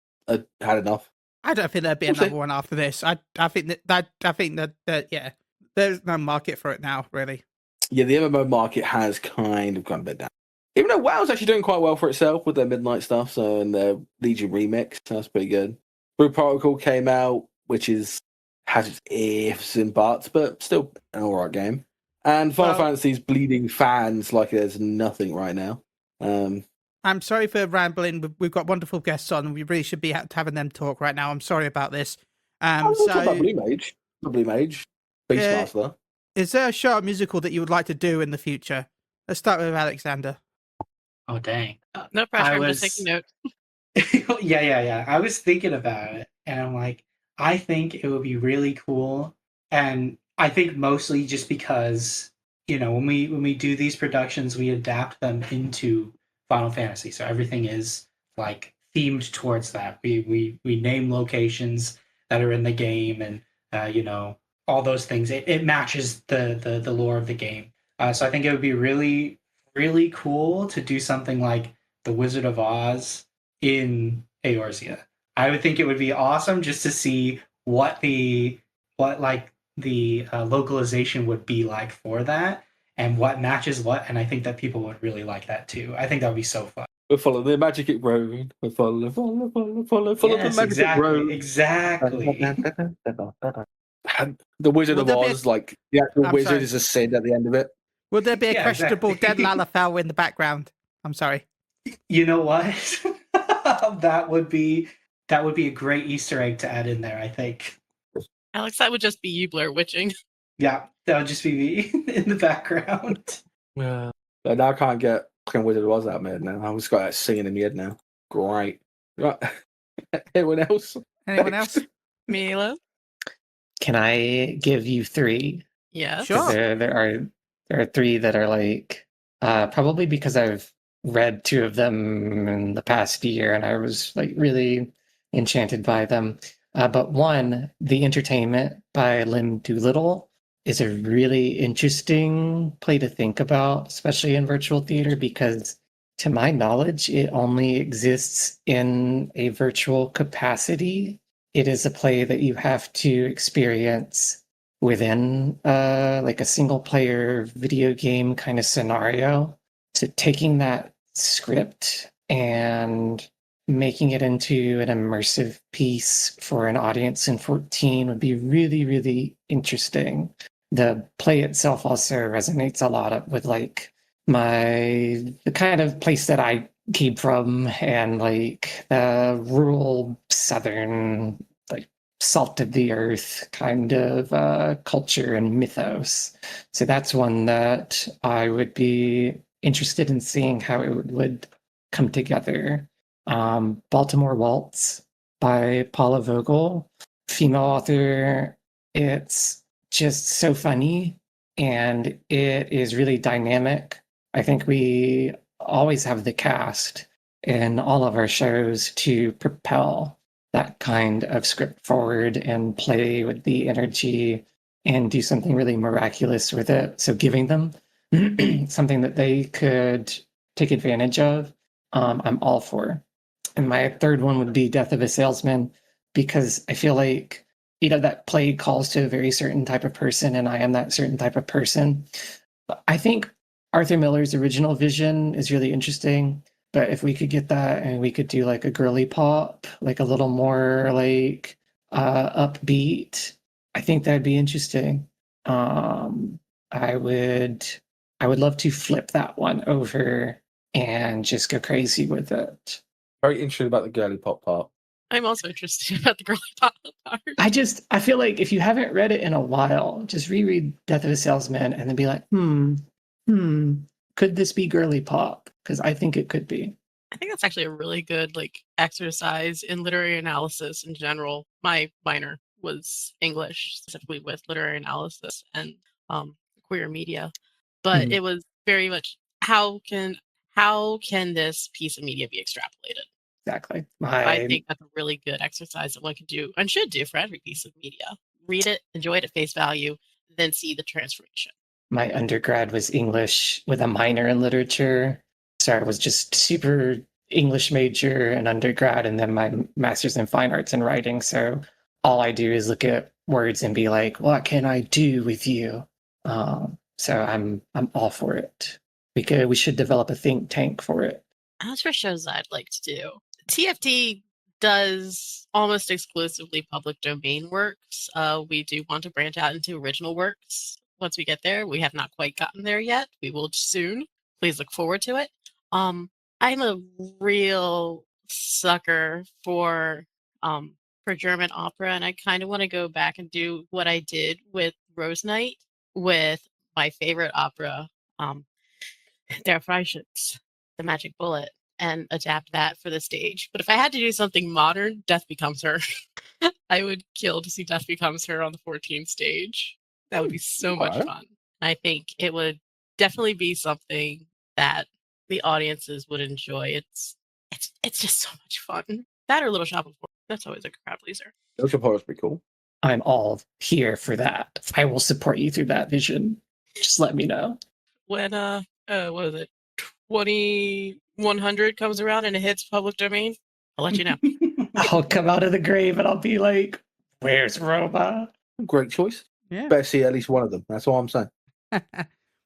B: enough.
A: I don't think there'd be another one after this. I think that yeah, there's no market for it now, really.
B: Yeah, the MMO market has kind of gone a bit down. Even though WoW's actually doing quite well for itself with their Midnight stuff, so and their Legion remix, that's pretty good. Blue Protocol came out, which has its ifs and buts, but still an alright game. And Final Fantasy's bleeding fans like there's nothing right now.
A: I'm sorry for rambling. We've got wonderful guests on, and we really should be having them talk right now. I'm sorry about this.
B: Talk about Blue Mage. Beastmaster.
A: Is there a show musical that you would like to do in the future? Let's start with Alexander.
E: Oh, dang.
C: No pressure, I'm just taking notes.
E: Yeah. I was thinking about it, and I'm like, I think it would be really cool. And I think mostly just because, when we do these productions, we adapt them into Final Fantasy. So everything is like themed towards that. We name locations that are in the game, and all those things. It matches the lore of the game. So I think it would be really, really cool to do something like The Wizard of Oz in Eorzea. I would think it would be awesome just to see what the localization would be like for that, and what matches what. And I think that people would really like that too. I think that would be so fun.
B: We'll follow the magic road. We'll follow the magic road.
E: Exactly.
B: The Wizard of Oz, the actual wizard is a Sid at the end of it.
A: Would there be a questionable dead Lalafell in the background? I'm sorry.
E: You know what? that would be a great Easter egg to add in there, I think.
C: Alex, that would just be you Blair witching.
E: Yeah, that would just be me in the background.
B: Yeah. But now I can't get fucking Wizard of Oz out of my head now. I've just got that singing in my head now. Great. Right. Anyone else?
C: Milo?
D: Can I give you 3?
C: Yeah.
A: Sure.
D: There are 3 that are probably because I've read 2 of them in the past year and I was really enchanted by them. But one, The Entertainment by Lim Doolittle, is a really interesting play to think about, especially in virtual theater, because to my knowledge, it only exists in a virtual capacity. It is a play that you have to experience within a single player video game kind of scenario. So taking that script and making it into an immersive piece for an audience in 14 would be really, really interesting. The play itself also resonates a lot with the kind of place that I came from, and the rural southern salt of the earth kind of culture and mythos. So that's one that I would be interested in seeing how it would come together. Baltimore Waltz by Paula Vogel, female author. It's just so funny and it is really dynamic. I think we always have the cast in all of our shows to propel that kind of script forward and play with the energy and do something really miraculous with it. So giving them something that they could take advantage of, I'm all for. And my third one would be Death of a Salesman, because I feel like, that play calls to a very certain type of person, and I am that certain type of person. I think Arthur Miller's original vision is really interesting, but if we could get that and we could do like a girly pop, like a little more like upbeat, I think that'd be interesting. I would love to flip that one over and just go crazy with it.
B: Very interested about the girly pop part.
C: I'm also interested about the girly pop part.
D: I feel like if you haven't read it in a while, just reread Death of a Salesman and then be like, could this be girly pop? Because I think it could be.
C: I think that's actually a really good exercise in literary analysis in general. My minor was English, specifically with literary analysis and queer media, but it was very much how can this piece of media be extrapolated?
D: Exactly.
C: I think that's a really good exercise that one can do and should do for every piece of media. Read it, enjoy it at face value, then see the transformation.
D: My undergrad was English with a minor in literature. So I was just super English major in undergrad, and then my master's in fine arts and writing. So all I do is look at words and be like, what can I do with you? So I'm all for it. We should develop a think tank for it.
C: As for shows I'd like to do, TFT does almost exclusively public domain works. We do want to branch out into original works once we get there. We have not quite gotten there yet. We will soon. Please look forward to it. I'm a real sucker for German opera, and I kind of want to go back and do what I did with Rose Night with my favorite opera, Der Freischütz, The Magic Bullet, and adapt that for the stage. But if I had to do something modern, Death Becomes Her. I would kill to see Death Becomes Her on the 14 stage. That would be so much fun. I think it would definitely be something that the audiences would enjoy. It's just so much fun. That or Little Shop of Horrors. That's always a crowd pleaser.
B: Little Shop of Horrors would be cool.
D: I'm all here for that. I will support you through that vision. Just let me know.
C: When what is it? 2100 comes around and it hits public domain, I'll let you know.
D: I'll come out of the grave and I'll be like, where's Roma?
B: Great choice.
A: Yeah.
B: Better see at least one of them. That's all I'm saying.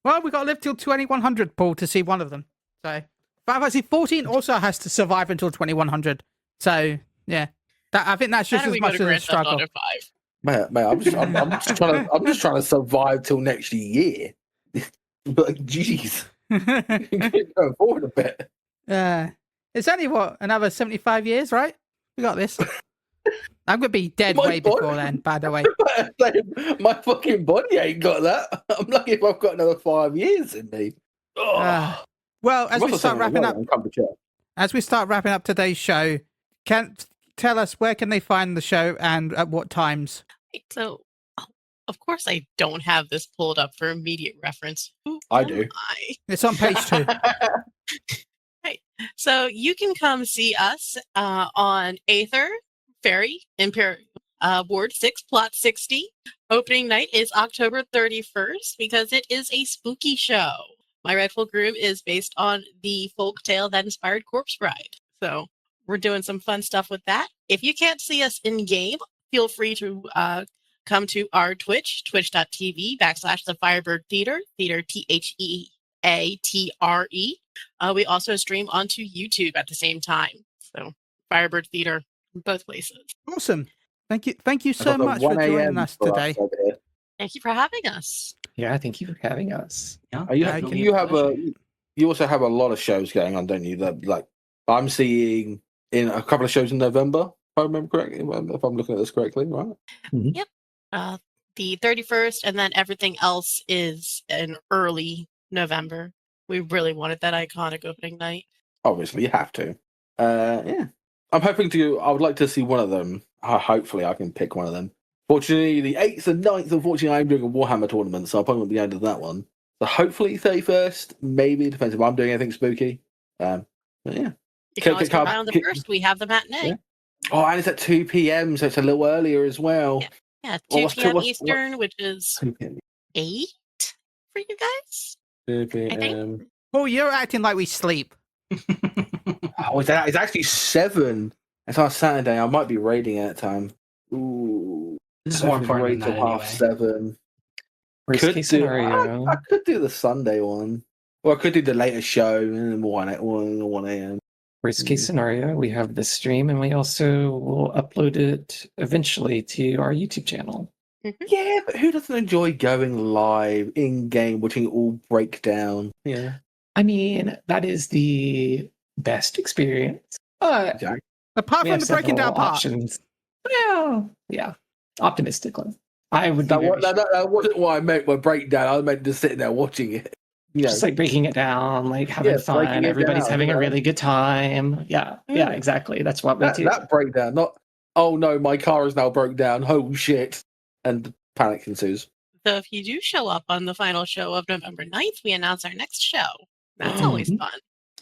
A: Well, we've got to live till 2100, Paul, to see one of them. So, but actually, 14 also has to survive until 2100. So, yeah, I think that's just as much as a struggle.
B: Mate, I'm just trying to survive till next year. Like, jeez, go forward a bit.
A: It's only another 75 years, right? We got this. I'm gonna be dead way before then, by the way.
B: My fucking body ain't got that. I'm lucky if I've got another 5 years in me.
A: Well, as we start wrapping up today's show, tell us where can they find the show and at what times?
C: So, of course, I don't have this pulled up for immediate reference.
B: I do.
A: It's on page 2.
C: Right. So you can come see us on Aether Ferry Imperial Ward 6 Plot 60. Opening night is October 31st because it is a spooky show. My Rightful Groom is based on the folk tale that inspired Corpse Bride. So we're doing some fun stuff with that. If you can't see us in game, feel free to come to our Twitch, twitch.tv/the Firebird Theater, TheaterTheatre. We also stream onto YouTube at the same time. So Firebird Theater, both places.
A: Awesome. Thank you so much for joining us today.
C: Thank you for having us.
D: Yeah, thank you for having us.
E: Yeah,
B: You also have a lot of shows going on, don't you? That, like, I'm seeing in a couple of shows in November. I remember correctly, if I'm looking at this correctly, right?
C: Yep. The 31st, and then everything else is in early November. We really wanted that iconic opening night.
B: Obviously, you have to. Yeah. I'm hoping to. I would like to see one of them. Hopefully, I can pick one of them. Fortunately, the 8th and 9th, unfortunately, I'm doing a Warhammer tournament, so I probably won't be end of that one. So hopefully, 31st, maybe, depends if I'm doing anything spooky. But yeah.
C: You can always come by on the 1st. We have the matinee.
B: Yeah. Oh, and it's at 2 p.m., so it's a little earlier as well.
C: Yeah, 2 p.m. Eastern, which is
B: 2 p.m.
C: 8 for you guys?
B: 2 p.m.
A: Oh, you're acting like we sleep.
B: Oh, it's actually 7. It's on a Saturday. I might be raiding at that time. Ooh.
E: This is more important than that
B: till
E: anyway.
B: 7.
D: Worst case scenario.
B: I could do the Sunday one. Or I could do the later show in 1 a.m.
D: Worst case scenario, we have the stream and we also will upload it eventually to our YouTube channel.
B: Yeah, but who doesn't enjoy going live in game, watching it all break down? Yeah.
D: I mean, that is the best experience. But
B: Exactly.
A: Apart
D: we
A: from
D: have
A: the breaking
D: several
A: down part.
D: options. Well, yeah, optimistically. I would be
B: That
D: very
B: wasn't what I meant by breakdown. I meant just sitting there watching it. You
D: just
B: know.
D: like breaking it down, like having
B: breaking
D: fun.
B: it
D: Everybody's
B: down,
D: having
B: you
D: a
B: know?
D: really good time. Yeah, exactly. That's what we do.
B: That breakdown, not, oh no, my car is now broke down. Oh shit. And panic ensues.
C: So if you do show up on the final show of November 9th, we announce our next show. That's always fun.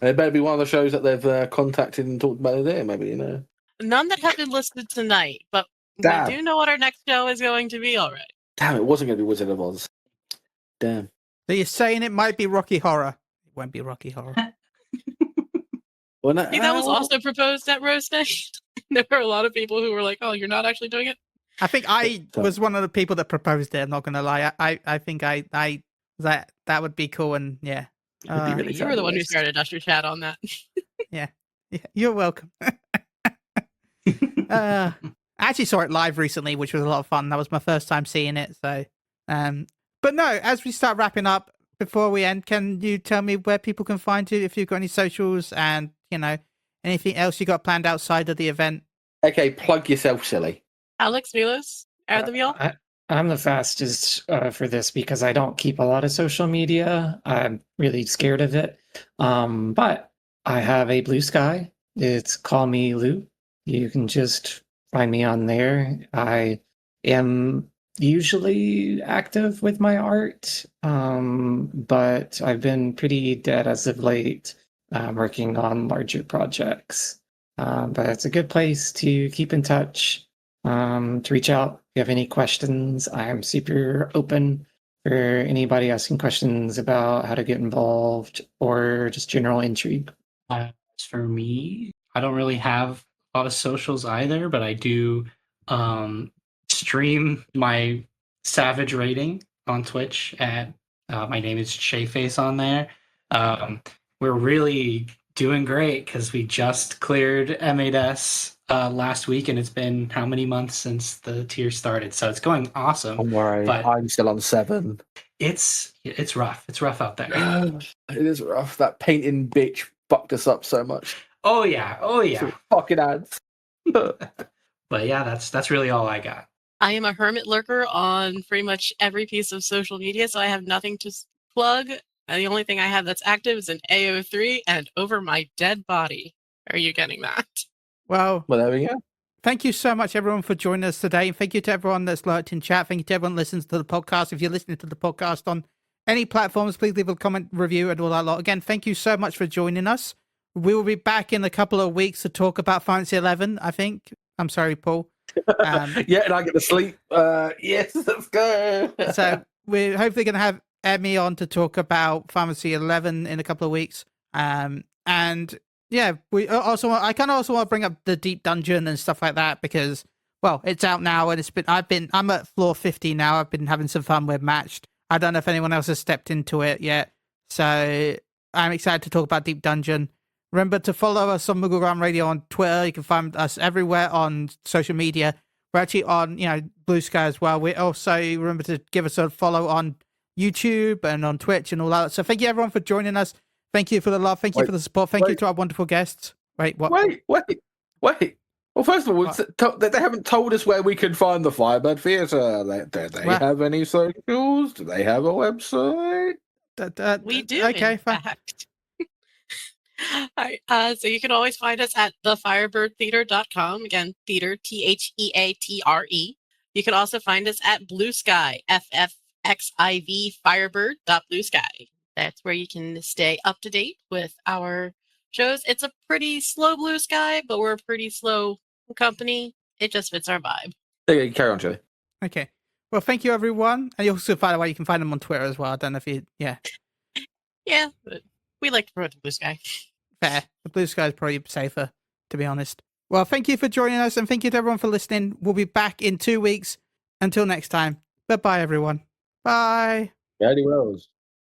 B: It better be one of the shows that they've contacted and talked about there, maybe, you know.
C: None that have been listed tonight, but
B: Damn.
C: we do know what our next show is going to be already.
B: Damn, it wasn't going to be Wizard of Oz. Damn.
A: So you're saying it might be Rocky Horror? It won't be Rocky Horror.
B: Well, no,
C: See, that was also proposed at Roast Day. There were a lot of people who were like, "Oh, you're not actually doing it."
A: I think I was one of the people that proposed it. I'm not gonna lie. I think I that would be cool, and yeah.
D: It would be really
C: You were the one who
D: fabulous.
C: started Usher Chat on that.
A: Yeah, you're welcome. I actually saw it live recently, which was a lot of fun. That was my first time seeing it. So, but no, as we start wrapping up, before we end, can you tell me where people can find you if you've got any socials and, you know, anything else you got planned outside of the event?
B: Okay, plug yourself, silly.
C: Alex Milos, are the wheel?
D: I'm the fastest for this because I don't keep a lot of social media. I'm really scared of it. But I have a Blue Sky. It's Call Me Lou. You can just find me on there. I am usually active with my art, but I've been pretty dead as of late, working on larger projects. But it's a good place to keep in touch, to reach out if you have any questions. I'm super open for anybody asking questions about how to get involved or just general intrigue.
E: As for me, I don't really have a lot of socials either, but I do stream my Savage rating on Twitch at my name is Shayface on there. We're really doing great because we just cleared M8S last week, and it's been how many months since the tier started? So it's going awesome.
B: Don't worry,
E: but
B: I'm still on 7.
E: It's rough. It's rough out there.
B: It is rough. That painting bitch fucked us up so much.
E: Oh yeah.
B: Fucking ads.
E: But yeah, that's really all I got.
C: I am a hermit lurker on pretty much every piece of social media, so I have nothing to plug. And the only thing I have that's active is an AO3 and Over My Dead Body. Are you getting that?
A: Well,
B: There we go.
A: thank you so much, everyone, for joining us today. And thank you to everyone that's lurked in chat. Thank you to everyone that listens to the podcast. If you're listening to the podcast on any platforms, please leave a comment, review, and all that lot. Again, thank you so much for joining us. We will be back in a couple of weeks to talk about Fantasy 11, I think. I'm sorry, Paul.
B: Yeah, and I get to sleep. Yes, let's go.
A: So we're hopefully going to have Emmy on to talk about Fantasy 11 in a couple of weeks. And yeah, we also I kind of also want to bring up the Deep Dungeon and stuff like that because, well, it's out now and I'm at floor 50 now. I've been having some fun with Matched. I don't know if anyone else has stepped into it yet. So I'm excited to talk about Deep Dungeon. Remember to follow us on Moogle Ground Radio on Twitter. You can find us everywhere on social media. We're actually on, Blue Sky as well. We also remember to give us a follow on YouTube and on Twitch and all that. So thank you everyone for joining us. Thank you for the love. Thank you for the support. Thank you to our wonderful guests. Wait, what?
B: Wait. Well, first of all,
A: What?
B: they haven't told us where we can find the Firebird Theatre. Do they
A: Well-
B: have any socials? Do they have a website?
C: We do,
A: Okay,
C: in
A: fine.
C: fact. All right, so you can always find us at thefirebirdtheater.com. Again, theater, TheAtre. You can also find us at Blue Sky, FFXIV Firebird.bluesky. That's where you can stay up to date with our shows. It's a pretty slow Blue Sky, but we're a pretty slow company. It just fits our vibe.
B: Yeah, you carry on, Chili.
A: Okay. Well, thank you, everyone. And you also, by the way, you can find them on Twitter as well. I don't know if you, yeah,
C: Yeah, but we like to promote the Blue Sky.
A: fair. The Blue Sky is probably safer, to be honest. Well, thank you for joining us, and thank you to everyone for listening. We'll be back in 2 weeks. Until next time. Bye-bye, everyone. Bye.
B: Daddy Rose.